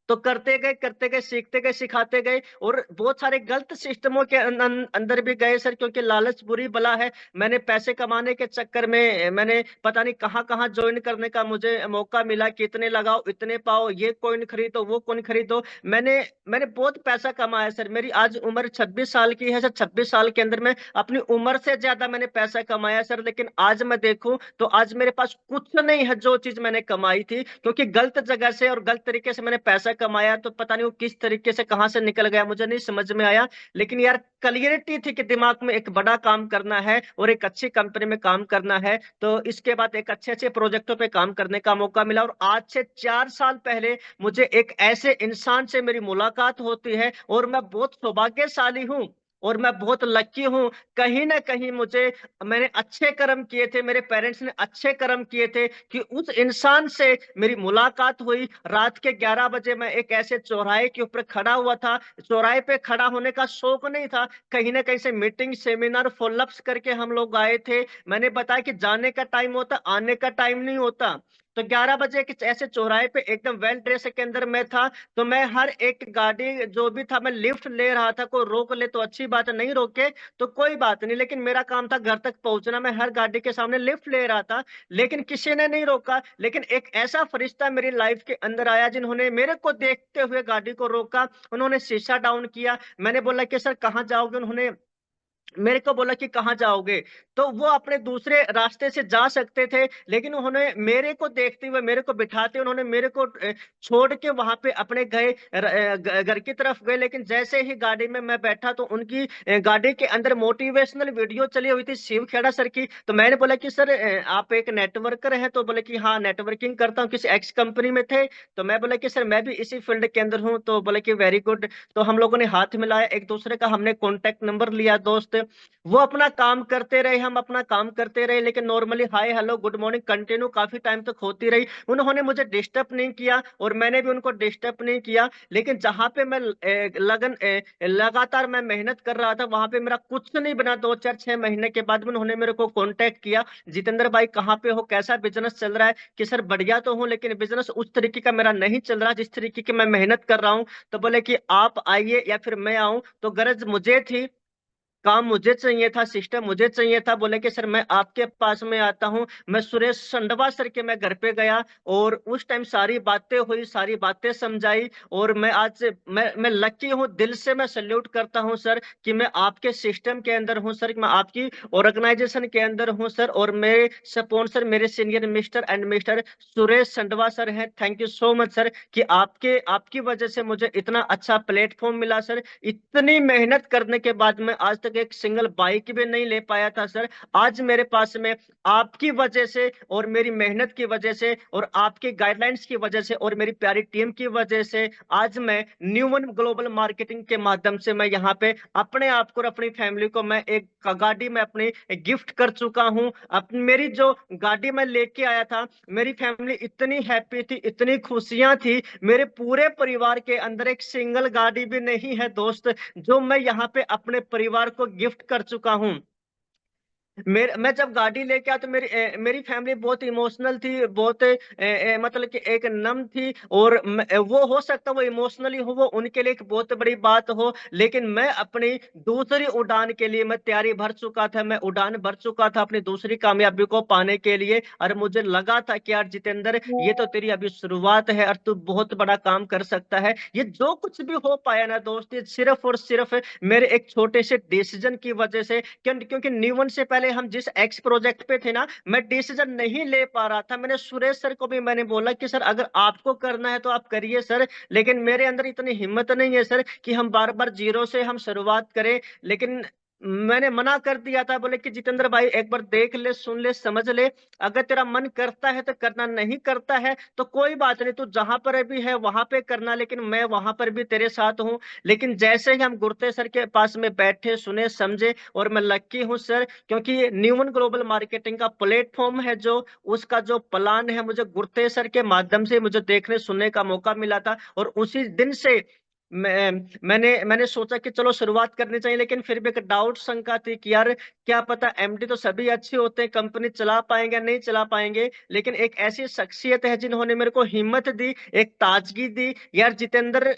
तो करते गए, सीखते गए, सिखाते गए और बहुत सारे गलत सिस्टमों के अंदर भी गए सर, क्योंकि लालच बुरी बला है। मैंने पैसे कमाने के चक्कर में मैंने पता नहीं कहाँ-कहाँ जॉइन करने का मुझे मौका मिला कि इतने लगाओ, इतने पाओ, ये कॉइन खरीदो, वो कॉइन खरीदो। मैंने मैंने बहुत पैसा कमाया सर। मेरी आज उम्र 26 साल की है सर। 26 साल के अंदर में अपनी उम्र से ज्यादा मैंने पैसा कमाया सर। लेकिन आज मैं देखूं तो आज मेरे पास कुछ नहीं है जो चीज मैंने कमाई थी, क्योंकि गलत जगह से और गलत तरीके से मैंने पैसा कमाया। तो पता नहीं वो किस तरीके से कहां से निकल गया, मुझे नहीं समझ में आया। लेकिन यार क्लियरिटी थी कि दिमाग में एक बड़ा काम करना है और एक अच्छी कंपनी में काम करना है। तो इसके बाद एक अच्छे अच्छे प्रोजेक्टों पे काम करने का मौका मिला, और आज से 4 साल पहले मुझे एक ऐसे इंसान से मेरी मुलाकात होती है, और मैं बहुत सौभाग्यशाली हूं और मैं बहुत लकी हूं। कहीं ना कहीं मुझे, मैंने अच्छे कर्म किए थे, मेरे पेरेंट्स ने अच्छे कर्म किए थे कि उस इंसान से मेरी मुलाकात हुई। रात के 11 बजे मैं एक ऐसे चौराहे के ऊपर खड़ा हुआ था। चौराहे पे खड़ा होने का शौक नहीं था, कहीं ना कहीं से मीटिंग सेमिनार फॉलोअप्स करके हम लोग आए थे। मैंने बताया कि जाने का टाइम होता, आने का टाइम नहीं होता। तो 11 बजे के ऐसे चौराहे पे एकदम वेल ड्रेस के अंदर मैं था। तो मैं हर एक गाड़ी जो भी था, मैं लिफ्ट ले रहा था। कोई रोक ले तो अच्छी बात है, नहीं रोके तो कोई बात नहीं, लेकिन मेरा काम था घर तक पहुंचना। मैं हर गाड़ी के सामने लिफ्ट ले रहा था, लेकिन किसी ने नहीं रोका। लेकिन एक ऐसा फरिश्ता मेरी लाइफ के अंदर आया जिन्होंने मेरे को देखते हुए गाड़ी को रोका। उन्होंने शीशा डाउन किया। मैंने बोला कि सर कहाँ जाओगे? उन्होंने मेरे को बोला कि कहाँ जाओगे? तो वो अपने दूसरे रास्ते से जा सकते थे, लेकिन उन्होंने मेरे को देखते हुए, मेरे को बिठाते, उन्होंने मेरे को छोड़ के वहां पे अपने गए, घर की तरफ गए। लेकिन जैसे ही गाड़ी में मैं बैठा तो उनकी गाड़ी के अंदर मोटिवेशनल वीडियो चली हुई थी शिव खेड़ा सर की। तो मैंने बोला कि सर आप एक नेटवर्कर हैं? तो बोले कि हाँ नेटवर्किंग करता हूँ, किसी एक्स कंपनी में थे। तो मैं बोला कि सर मैं भी इसी फील्ड के अंदर हूँ। तो बोले कि वेरी गुड। तो हम लोगों ने हाथ मिलाया एक दूसरे का, हमने कॉन्टेक्ट नंबर लिया दोस्त। वो अपना काम करते रहे, हम अपना काम करते रहे, लेकिन normally hi hello good morning continue काफी टाइम तक होती रही। उन्होंने मुझे डिस्टर्ब नहीं किया और मैंने भी उनको डिस्टर्ब नहीं किया। लेकिन जहां पे मैं लगातार मैं मेहनत कर रहा था, वहां पे मेरा कुछ नहीं बना। 2 4 6 महीने के बाद में उन्होंने मेरे को कांटेक्ट किया, जितेंद्र भाई कहाँ पे हो, कैसा बिजनेस चल रहा है? कि सर बढ़िया तो हूँ, लेकिन बिजनेस उस तरीके का मेरा नहीं चल रहा जिस तरीके की मैं मेहनत कर रहा हूँ। तो बोले कि आप आइए या फिर मैं आऊं। तो गरज मुझे थी, काम मुझे चाहिए था, सिस्टम मुझे चाहिए था। बोले कि सर मैं आपके पास में आता हूँ। मैं सुरेश संडवा सर के मैं घर पे गया और उस टाइम सारी बातें हुई, सारी बातें समझाई। और मैं आज से मैं लकी हूँ, दिल से मैं सल्यूट करता हूँ सर कि मैं आपके सिस्टम के अंदर हूँ सर, मैं आपकी ऑर्गेनाइजेशन के अंदर हूँ सर। और मेरे स्पॉन्सर मेरे senior mister and mister Suresh Sandwa sir हैं। Thank you so much sir कि आपके आपकी वजह से मुझे इतना अच्छा प्लेटफॉर्म मिला सर। इतनी मेहनत करने के बाद मैं आज तक एक सिंगल बाइक भी नहीं ले पाया था सर। आज मेरे पास में आपकी वजह से और मेरी मेहनत की वजह से और आपके गाइडलाइंस की वजह से और मेरी प्यारी टीम की वजह से आज मैं न्यू वन ग्लोबल मार्केटिंग के माध्यम से मैं यहाँ पे अपने आप को और अपनी फैमिली को मैं एक गाड़ी में अपनी गिफ्ट कर चुका हूँ। अपनी मेरी जो गाड़ी मैं लेके आया था, मेरी फैमिली इतनी हैप्पी थी, इतनी खुशियां थी। मेरे पूरे परिवार के अंदर एक सिंगल गाड़ी भी नहीं है दोस्त जो मैं यहाँ पे अपने परिवार को गिफ्ट कर चुका हूँ। मैं जब गाड़ी लेके आया तो मेरी फैमिली बहुत इमोशनल थी, बहुत मतलब कि एक नम थी। और वो हो सकता वो इमोशनली हो, वो उनके लिए एक बहुत बड़ी बात हो, लेकिन मैं अपनी दूसरी उड़ान के लिए मैं तैयारी भर चुका था। मैं उड़ान भर चुका था अपनी दूसरी कामयाबी को पाने के लिए। और मुझे लगा था कि यार जितेंद्र ये तो तेरी अभी शुरुआत है और तू बहुत बड़ा काम कर सकता है। ये जो कुछ भी हो पाया ना दोस्त, ये सिर्फ और सिर्फ मेरे एक छोटे से डिसीजन की वजह से। क्योंकि न्यूमन से पहले हम जिस एक्स प्रोजेक्ट पे थे ना, मैं डिसीजन नहीं ले पा रहा था। मैंने सुरेश सर को भी मैंने बोला कि सर अगर आपको करना है तो आप करिए सर, लेकिन मेरे अंदर इतनी हिम्मत नहीं है सर कि हम बार बार जीरो से हम शुरुआत करें। लेकिन मैंने मना कर दिया था, बोले कि जितेंद्र भाई एक बार देख ले, सुन ले, समझ ले। अगर तेरा मन करता है तो करना, नहीं करता है तो कोई बात नहीं, तू जहां पर भी है वहां पे करना, लेकिन मैं वहां पर भी तेरे साथ हूँ। लेकिन जैसे ही हम गुरते सर के पास में बैठे, सुने, समझे, और मैं लकी हूँ सर क्योंकि न्यूमन ग्लोबल मार्केटिंग का प्लेटफॉर्म है जो, उसका जो प्लान है मुझे गुरते सर के माध्यम से मुझे देखने सुनने का मौका मिला था। और उसी दिन से मैंने सोचा कि चलो शुरुआत करनी चाहिए, लेकिन फिर भी एक डाउट शंका थी कि यार क्या पता, एमडी तो सभी अच्छे होते हैं, कंपनी चला पाएंगे नहीं चला पाएंगे, लेकिन एक ऐसी शख्सियत है जिन्होंने मेरे को हिम्मत दी, एक ताजगी दी। यार जितेंद्र,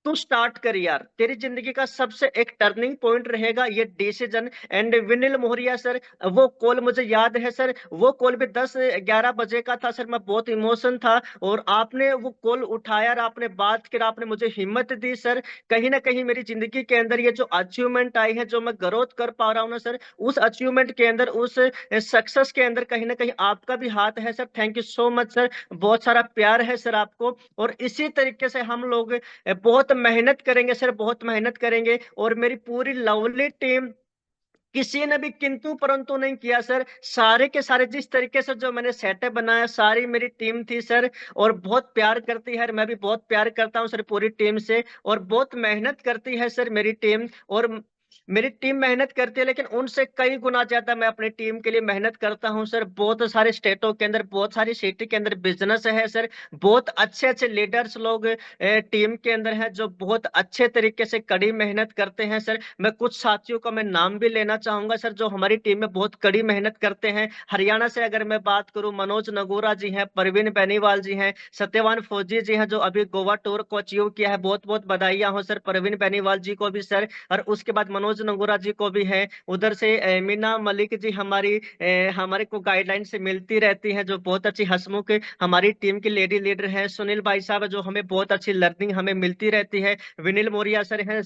तू स्टार्ट कर यार, तेरी जिंदगी का सबसे एक टर्निंग पॉइंट रहेगा ये डिसीजन। एंड विनिल मोहरिया सर, वो कॉल मुझे याद है सर, वो कॉल भी 10-11 बजे का था सर, मैं बहुत इमोशन था, और आपने वो कॉल उठाया और आपने बात की, आपने मुझे हिम्मत दी सर। कहीं ना कहीं मेरी जिंदगी के अंदर ये जो अचीवमेंट आई है, जो मैं ग्रोथ कर पा रहा हूँ ना सर, उस अचीवमेंट के अंदर, उस सक्सेस के अंदर कहीं ना कहीं आपका भी हाथ है sir. Thank you so much sir, बहुत सारा प्यार है सर आपको। और इसी तरीके से हम लोग बहुत मेहनत करेंगे सर, बहुत मेहनत करेंगे, और मेरी पूरी लवली टीम, किसी ने भी किंतु परंतु नहीं किया सर। सारे के सारे जिस तरीके से जो मैंने सेटअप बनाया, सारी मेरी टीम थी सर, और बहुत प्यार करती है, मैं भी बहुत प्यार करता हूँ सर पूरी टीम से, और बहुत मेहनत करती है सर मेरी टीम। और मेरी टीम मेहनत करती है, लेकिन उनसे कई गुना ज्यादा मैं अपनी टीम के लिए मेहनत करता हूं सर। बहुत सारे स्टेटों के अंदर, बहुत सारी सिटी के अंदर बिजनेस है सर, बहुत अच्छे अच्छे लीडर्स लोग टीम के अंदर हैं, जो बहुत अच्छे तरीके से कड़ी मेहनत करते हैं सर। मैं कुछ साथियों का मैं नाम भी लेना चाहूंगा सर, जो हमारी टीम में बहुत कड़ी मेहनत करते हैं। हरियाणा से अगर मैं बात करूं, मनोज नगोरा जी हैं, परवीन बेनीवाल जी हैं, सत्यवान फौजी जी हैं, जो अभी गोवा टूर को अचीव किया है, बहुत बहुत बधाइयां हो सर परवीन बेनीवाल जी को भी सर। और उसके बाद मनोज नगोरा जी को भी है। उधर से मीना मलिक जी हमारी हमारे को गाइडलाइन से मिलती रहती हैं, जो बहुत अच्छी हंसमुख हमारी टीम की लेडी लीडर है। सुनील भाई साहब, जो हमें बहुत अच्छी लर्निंग हमें मिलती रहती है। विनिल मोरिया सर हैं,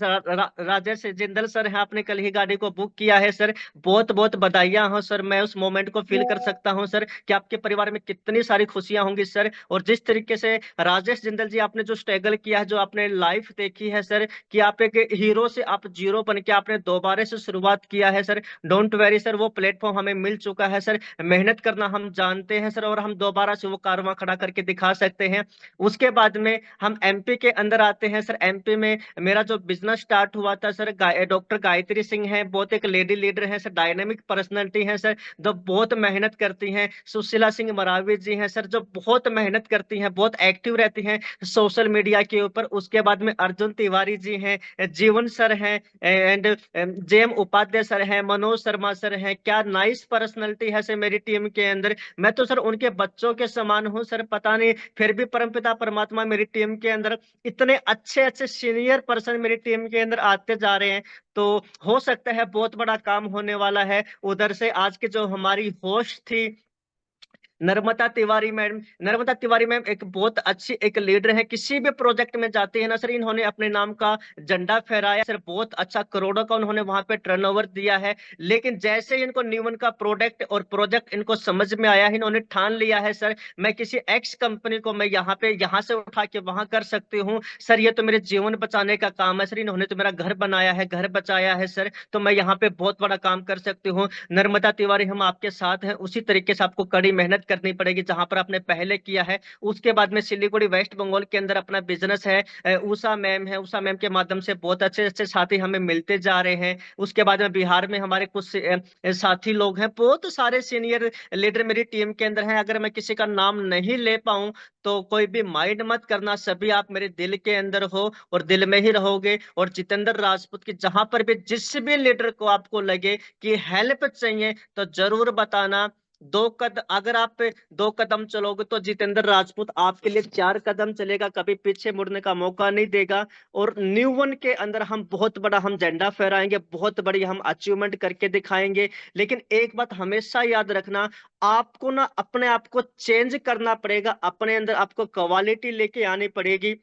राजेश जिंदल सर हैं, आपने कल ही गाड़ी को बुक किया है सर, बहुत बहुत बधाइयां हो सर। मैं उस मोमेंट को फील कर सकता हूं सर कि आपके परिवार में कितनी सारी खुशियां होंगी सर। और जिस तरीके से राजेश जिंदल जी, आपने जो स्ट्रगल किया है, जो आपने लाइफ देखी है सर, कि आप एक हीरो से आप जीरो बन के आपने दोबारा से शुरुआत किया है सर। डोंट वेरी सर, वो प्लेटफॉर्म हमें मिल चुका है सर। मेहनत करना हम जानते हैं सर, और हम दोबारा से वो कारवां खड़ा करके दिखा सकते हैं। उसके बाद में हम एमपी के अंदर आते हैं सर। एमपी में मेरा जो बिजनेस स्टार्ट हुआ था सर, डॉक्टर गायत्री सिंह है, बहुत एक लेडी लीडर है सर, डायनेमिक पर्सनैलिटी है सर, जो बहुत मेहनत करती हैं। सुशीला सिंह मरावी जी हैं सर, जो बहुत मेहनत करती हैं, बहुत एक्टिव रहती हैं सोशल मीडिया के ऊपर। उसके बाद में अर्जुन तिवारी जी हैं, जीवन सर हैं, एंड जेएम उपाध्याय सर हैं, मनोज शर्मा सर हैं। क्या नाइस पर्सनैलिटी है सर मेरी टीम के अंदर। मैं तो सर उनके बच्चों के समान हूँ सर, पता नहीं फिर भी परमपिता परमात्मा मेरी टीम के अंदर इतने अच्छे अच्छे सीनियर पर्सन मेरी टीम के अंदर आते जा रहे हैं। तो हो सकता है बहुत बड़ा काम होने वाला है। उधर से आज के जो हमारी होस्ट थी नर्मदा तिवारी मैडम, नर्मदा तिवारी मैम एक बहुत अच्छी एक लीडर है। किसी भी प्रोजेक्ट में जाते हैं ना सर, इन्होंने अपने नाम का झंडा फहराया सर, बहुत अच्छा करोड़ों का उन्होंने वहां पे टर्नओवर दिया है। लेकिन जैसे ही इनको न्यूमन का प्रोडक्ट और प्रोजेक्ट इनको समझ में आया है, इन्होंने ठान लिया है सर, मैं किसी एक्स कंपनी को मैं यहाँ से उठा के वहां कर सकती हूँ सर, ये तो मेरे जीवन बचाने का काम है सर। इन्होंने तो मेरा घर बनाया है, घर बचाया है सर, तो मैं यहाँ पे बहुत बड़ा काम कर सकती हूँ। नर्मदा तिवारी, हम आपके साथ हैं। उसी तरीके से आपको कड़ी मेहनत करनी पड़ेगी, जहां पर आपने पहले किया है। उसके बाद में सिलीगुड़ी वेस्ट बंगाल के अंदर अपना बिजनेस है, उषा मैम है, उषा मैम के माध्यम से बहुत अच्छे अच्छे साथी हमें मिलते जा रहे हैं। उसके बाद में बिहार में हमारे कुछ साथी लोग हैं, बहुत सारे सीनियर लीडर मेरी टीम के अंदर हैं। अगर मैं किसी का नाम नहीं ले पाऊं तो कोई भी माइंड मत करना, सभी आप मेरे दिल के अंदर हो और दिल में ही रहोगे। और जितेंद्र राजपूत की जहां पर भी जिस भी लीडर को आपको लगे कि हेल्प चाहिए, तो जरूर बताना। दो कदम अगर आप 2 कदम चलोगे तो जितेंद्र राजपूत आपके लिए 4 कदम चलेगा, कभी पीछे मुड़ने का मौका नहीं देगा। और न्यू वन के अंदर हम बहुत बड़ा हम झंडा फहराएंगे, बहुत बड़ी हम अचीवमेंट करके दिखाएंगे। लेकिन एक बात हमेशा याद रखना, आपको ना अपने आप को चेंज करना पड़ेगा, अपने अंदर आपको क्वालिटी लेके आनी पड़ेगी।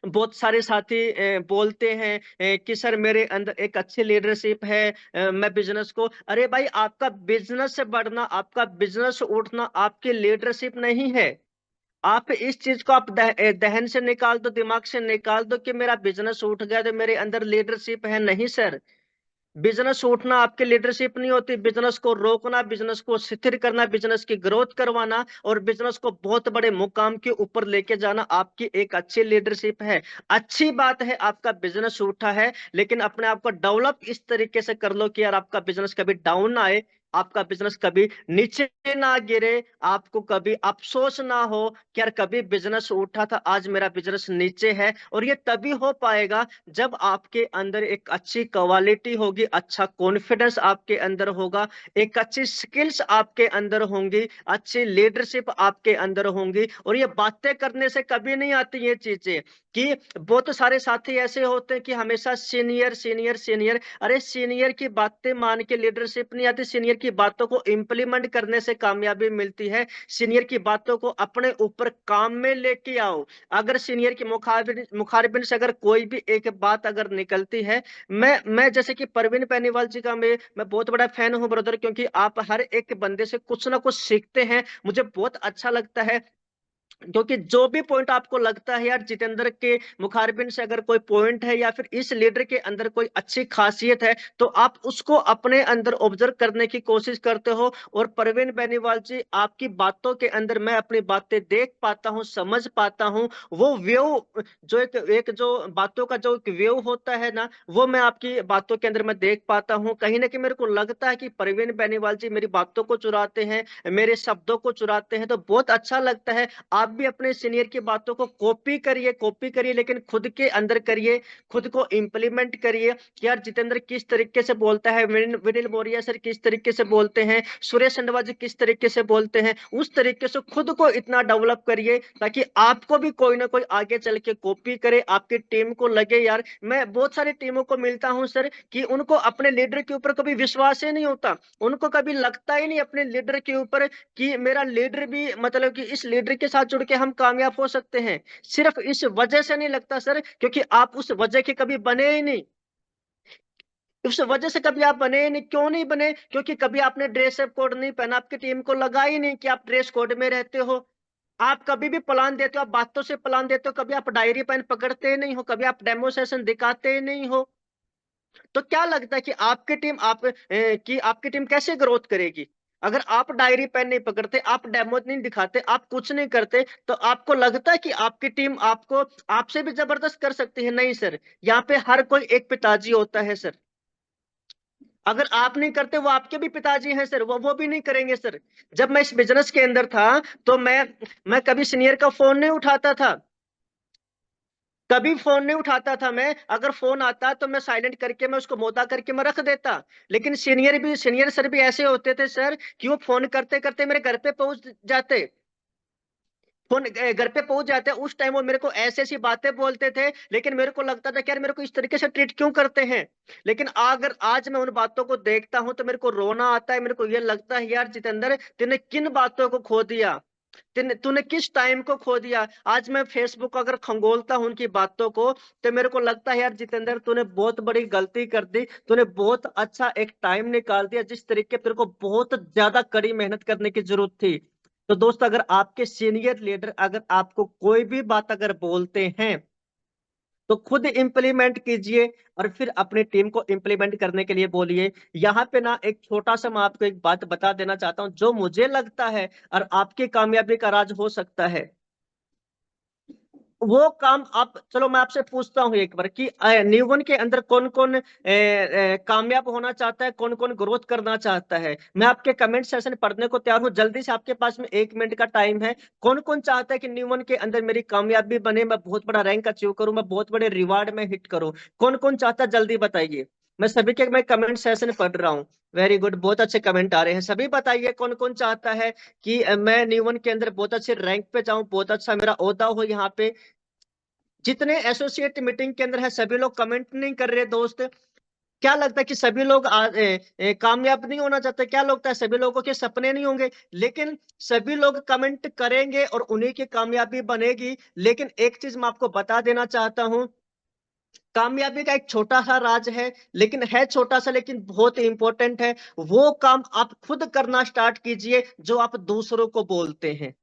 बहुत सारे साथी बोलते हैं कि सर मेरे अंदर एक अच्छी लीडरशिप है, मैं बिजनेस को, अरे भाई आपका बिजनेस से बढ़ना, आपका बिजनेस उठना आपकी लीडरशिप नहीं है। आप इस चीज को आप दहन से निकाल दो, दिमाग से निकाल दो कि मेरा बिजनेस उठ गया तो मेरे अंदर लीडरशिप है, नहीं सर। बिजनेस उठना आपकी लीडरशिप नहीं होती, बिजनेस को रोकना, बिजनेस को स्थिर करना, बिजनेस की ग्रोथ करवाना और बिजनेस को बहुत बड़े मुकाम के ऊपर लेके जाना आपकी एक अच्छी लीडरशिप है। अच्छी बात है आपका बिजनेस उठा है, लेकिन अपने आप को डेवलप इस तरीके से कर लो कि यार आपका बिजनेस कभी डाउन ना आए, आपका बिजनेस कभी नीचे ना गिरे, आपको कभी अफसोस ना हो कि यार कभी बिजनेस उठा था, आज मेरा बिजनेस नीचे है। और ये तभी हो पाएगा जब आपके अंदर एक अच्छी क्वालिटी होगी, अच्छा कॉन्फिडेंस आपके अंदर होगा, एक अच्छी स्किल्स आपके अंदर होंगी, अच्छी लीडरशिप आपके अंदर होंगी। और ये बातें करने से कभी नहीं आती ये चीजें, कि बहुत सारे साथी ऐसे होते हैं कि हमेशा सीनियर सीनियर सीनियर। अरे सीनियर की बातें मान के लीडरशिप नहीं आती, सीनियर की बातों को इंप्लीमेंट करने से कामयाबी मिलती है। सीनियर की बातों को अपने ऊपर काम में लेके आओ। अगर सीनियर की मुखारबिन से अगर कोई भी एक बात अगर निकलती है, मैं जैसे कि परवीन पेनीवाल जी का मैं बहुत बड़ा फैन हूं ब्रदर, क्योंकि आप हर एक बंदे से कुछ ना कुछ सीखते हैं, मुझे बहुत अच्छा लगता है। क्योंकि जो भी पॉइंट आपको लगता है यार जितेंद्र के मुखारबिन से अगर कोई पॉइंट है या फिर इस लीडर के अंदर कोई अच्छी खासियत है, तो आप उसको अपने अंदर ऑब्जर्व करने की कोशिश करते हो। और परवीन बेनीवाल जी, आपकी बातों के अंदर मैं अपनी बातें देख पाता हूं, समझ पाता हूं। वो व्यू, जो एक जो बातों का जो एक व्यू होता है ना, वो मैं आपकी बातों के अंदर मैं देख पाता हूं। कहीं ना कहीं मेरे को लगता है कि परवीन बेनीवाल जी मेरी बातों को चुराते हैं, मेरे शब्दों को चुराते हैं, तो बहुत अच्छा लगता है। आप भी अपने सीनियर की बातों को कॉपी करिए, लेकिन खुद के अंदर करिए, खुद को इंप्लीमेंट करिए कि यार जितेंद्र किस तरीके से बोलता है, विनिल मोरिया सर किस तरीके से बोलते हैं, सुरेश अंडवा जी किस तरीके से बोलते हैं, उस तरीके से खुद को इतना डेवलप करिए ताकि आपको भी कोई ना कोई आगे चल के कॉपी करे, आपकी टीम को लगे। यार मैं बहुत सारी टीमों को मिलता हूं सर, कि उनको अपने लीडर के ऊपर कभी विश्वास ही नहीं होता, उनको कभी लगता ही नहीं अपने लीडर के ऊपर कि मेरा लीडर भी, मतलब कि इस लीडर के साथ जुड़ के हम कामयाब हो सकते हैं। सिर्फ इस वजह से नहीं लगता सर, क्योंकि आप उस वजह के कभी बने ही नहीं, उस वजह से कभी आप बने ही नहीं। क्यों नहीं बने? क्योंकि कभी आपने ड्रेस कोड नहीं पहना, आपकी टीम को लगा ही नहीं कि आप ड्रेस कोड में रहते हो। आप कभी भी प्लान देते हो, आप बातों से प्लान देते हो, कभी आप डायरी पेन पकड़ते ही नहीं हो, कभी आप डेमोस्ट्रेशन दिखाते ही नहीं हो। तो क्या लगता है कि आपकी टीम कि आपकी टीम कैसे ग्रोथ करेगी? अगर आप डायरी पेन नहीं पकड़ते, आप डेमो नहीं दिखाते, आप कुछ नहीं करते, तो आपको लगता है कि आपकी टीम आपको आपसे भी जबरदस्त कर सकती है? नहीं सर, यहाँ पे हर कोई एक पिताजी होता है सर। अगर आप नहीं करते, वो आपके भी पिताजी हैं सर, वो भी नहीं करेंगे सर। जब मैं इस बिजनेस के अंदर था, तो मैं कभी सीनियर का फोन नहीं उठाता था, कभी फोन नहीं उठाता था मैं। अगर फोन आता तो मैं साइलेंट करके, मैं उसको मोदा करके मैं रख देता। लेकिन सीनियर सर भी ऐसे होते थे सर, कि वो फोन करते करते मेरे घर पे पहुंच जाते, फोन घर पे पहुंच जाते। उस टाइम वो मेरे को ऐसी ऐसी बातें बोलते थे, लेकिन मेरे को लगता था कि यार मेरे को इस तरीके से ट्रीट क्यों करते हैं। लेकिन अगर आज मैं उन बातों को देखता हूं तो मेरे को रोना आता है, मेरे को ये लगता है यार जितेंद्र, तूने किन बातों को खो दिया, तूने किस टाइम को खो दिया। आज मैं फेसबुक अगर खंगोलता हूं उनकी बातों को, तो मेरे को लगता है यार जितेंद्र, तूने बहुत बड़ी गलती कर दी, तूने बहुत अच्छा एक टाइम निकाल दिया, जिस तरीके तेरे को बहुत ज्यादा कड़ी मेहनत करने की जरूरत थी। तो दोस्त, अगर आपके सीनियर लीडर अगर आपको कोई भी बात अगर बोलते हैं, तो खुद इंप्लीमेंट कीजिए और फिर अपनी टीम को इंप्लीमेंट करने के लिए बोलिए। यहाँ पे ना एक छोटा सा मैं आपको एक बात बता देना चाहता हूँ, जो मुझे लगता है और आपकी कामयाबी का राज हो सकता है। वो काम आप, चलो मैं आपसे पूछता हूँ एक बार कि न्यूवन के अंदर कौन कौन कामयाब होना चाहता है, कौन कौन ग्रोथ करना चाहता है? मैं आपके कमेंट सेशन पढ़ने को तैयार हूँ, जल्दी से, आपके पास में 1 मिनट का टाइम है। कौन कौन चाहता है कि न्यूवन के अंदर मेरी कामयाबी बने, मैं बहुत बड़ा रैंक अचीव करूं, मैं बहुत बड़े रिवार्ड में हिट करूं? कौन कौन चाहता है, जल्दी बताइए। मैं सभी के मैं कमेंट सेशन पढ़ रहा हूँ। वेरी गुड, बहुत अच्छे कमेंट आ रहे हैं, सभी बताइए कौन कौन चाहता है कि मैं न्यूवन के अंदर बहुत अच्छे रैंक पे जाऊं, बहुत अच्छा मेरा ओहदा हो यहाँ पे। जितने एसोसिएट मीटिंग के अंदर है, सभी लोग कमेंट नहीं कर रहे दोस्त। क्या लगता है कि सभी लोग कामयाब नहीं होना चाहते? क्या लगता है सभी लोगों के सपने नहीं होंगे? लेकिन सभी लोग कमेंट करेंगे और उन्हीं की कामयाबी बनेगी। लेकिन एक चीज मैं आपको बता देना चाहता हूं, कामयाबी का एक छोटा सा राज है, लेकिन है छोटा सा, लेकिन बहुत इंपॉर्टेंट है। वो काम आप खुद करना स्टार्ट कीजिए जो आप दूसरों को बोलते हैं।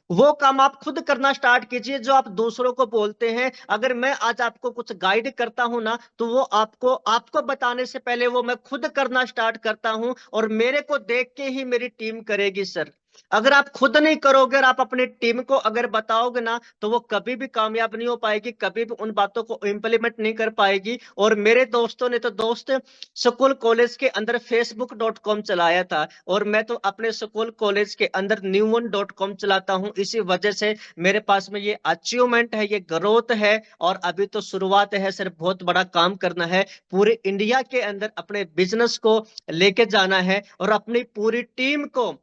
वो काम आप खुद करना स्टार्ट कीजिए जो आप दूसरों को बोलते हैं। अगर मैं आज आपको कुछ गाइड करता हूं ना, तो वो आपको आपको बताने से पहले वो मैं खुद करना स्टार्ट करता हूं, और मेरे को देख के ही मेरी टीम करेगी सर। अगर आप खुद नहीं करोगे और आप अपनी टीम को अगर बताओगे ना, तो वो कभी भी कामयाब नहीं हो पाएगी, कभी भी उन बातों को इम्प्लीमेंट नहीं कर पाएगी। और मेरे दोस्तों ने तो दोस्त स्कूल कॉलेज के अंदर facebook.com चलाया था, और मैं तो अपने स्कूल कॉलेज के अंदर newone.com चलाता हूं। इसी वजह से मेरे पास में ये अचीवमेंट है, ये ग्रोथ है। और अभी तो शुरुआत है सर, बहुत बड़ा काम करना है, पूरे इंडिया के अंदर अपने बिजनेस को लेके जाना है, और अपनी पूरी टीम को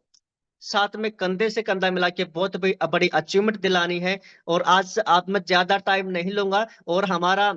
साथ में कंधे से कंधा मिला के बहुत बड़ी अचीवमेंट दिलानी है। और आज आप मैं ज्यादा टाइम नहीं लूंगा, और हमारा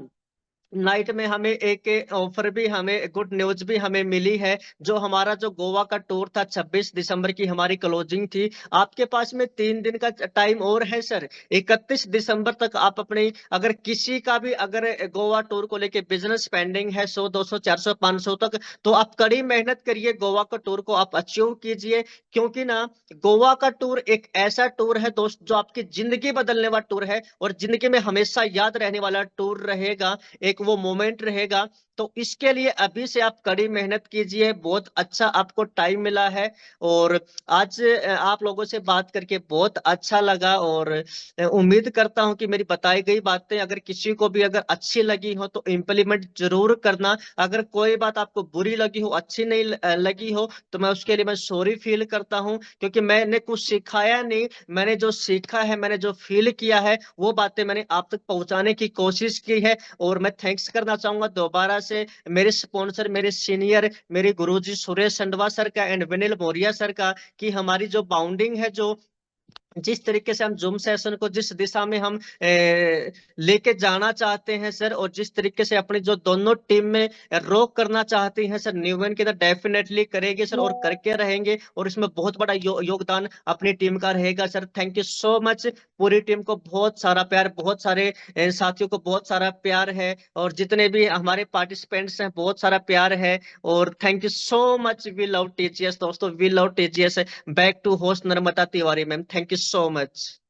नाइट में हमें एक ऑफर भी, हमें गुड न्यूज भी हमें मिली है। जो हमारा जो गोवा का टूर था, 26 दिसंबर की हमारी क्लोजिंग थी। आपके पास में 3 दिन का टाइम और है सर, 31 दिसंबर तक आप अपने, अगर किसी का भी अगर गोवा टूर को लेके बिजनेस पेंडिंग है 100 200 400 500 तक, तो आप कड़ी मेहनत करिए, गोवा का टूर को आप अचीव कीजिए। क्योंकि ना, गोवा का टूर एक ऐसा टूर है दोस्त, जो आपकी जिंदगी बदलने वाला टूर है, और जिंदगी में हमेशा याद रहने वाला टूर रहेगा, एक वो मोमेंट रहेगा। तो इसके लिए अभी से आप कड़ी मेहनत कीजिए, बहुत अच्छा आपको टाइम मिला है। और आज आप लोगों से बात करके बहुत अच्छा लगा, और उम्मीद करता हूं कि मेरी बताई गई बातें अगर किसी को भी अगर अच्छी लगी हो तो इम्प्लीमेंट जरूर करना। अगर कोई बात आपको बुरी लगी हो, अच्छी नहीं लगी हो, तो मैं उसके लिए मैं सॉरी फील करता हूं, क्योंकि मैंने कुछ सिखाया नहीं, मैंने जो सीखा है, मैंने जो फील किया है, वो बातें मैंने आप तक पहुंचाने की कोशिश की है। और मैं थैंक्स करना चाहूंगा दोबारा से मेरे स्पॉन्सर, मेरे सीनियर, मेरे गुरुजी सुरेश संडवा सर का एंड विनिल मौर्य सर का, कि हमारी जो बाउंडिंग है, जो जिस तरीके से हम जूम सेशन को जिस दिशा में हम लेके जाना चाहते हैं सर, और जिस तरीके से अपनी जो दोनों टीम में रोक करना चाहते हैं सर, न्यूमैन के अंदर डेफिनेटली करेंगे सर, और करके रहेंगे। और इसमें बहुत बड़ा योगदान अपनी टीम का रहेगा sir. Thank you so much. पूरी टीम को बहुत सारा प्यार, बहुत सारे साथियों को बहुत सारा प्यार है, और जितने भी हमारे पार्टिसिपेंट्स हैं बहुत सारा प्यार है। और thank you so much. We love TGS दोस्तों, we love TGS. Back to host Narmada Tiwari ma'am, thank you so much.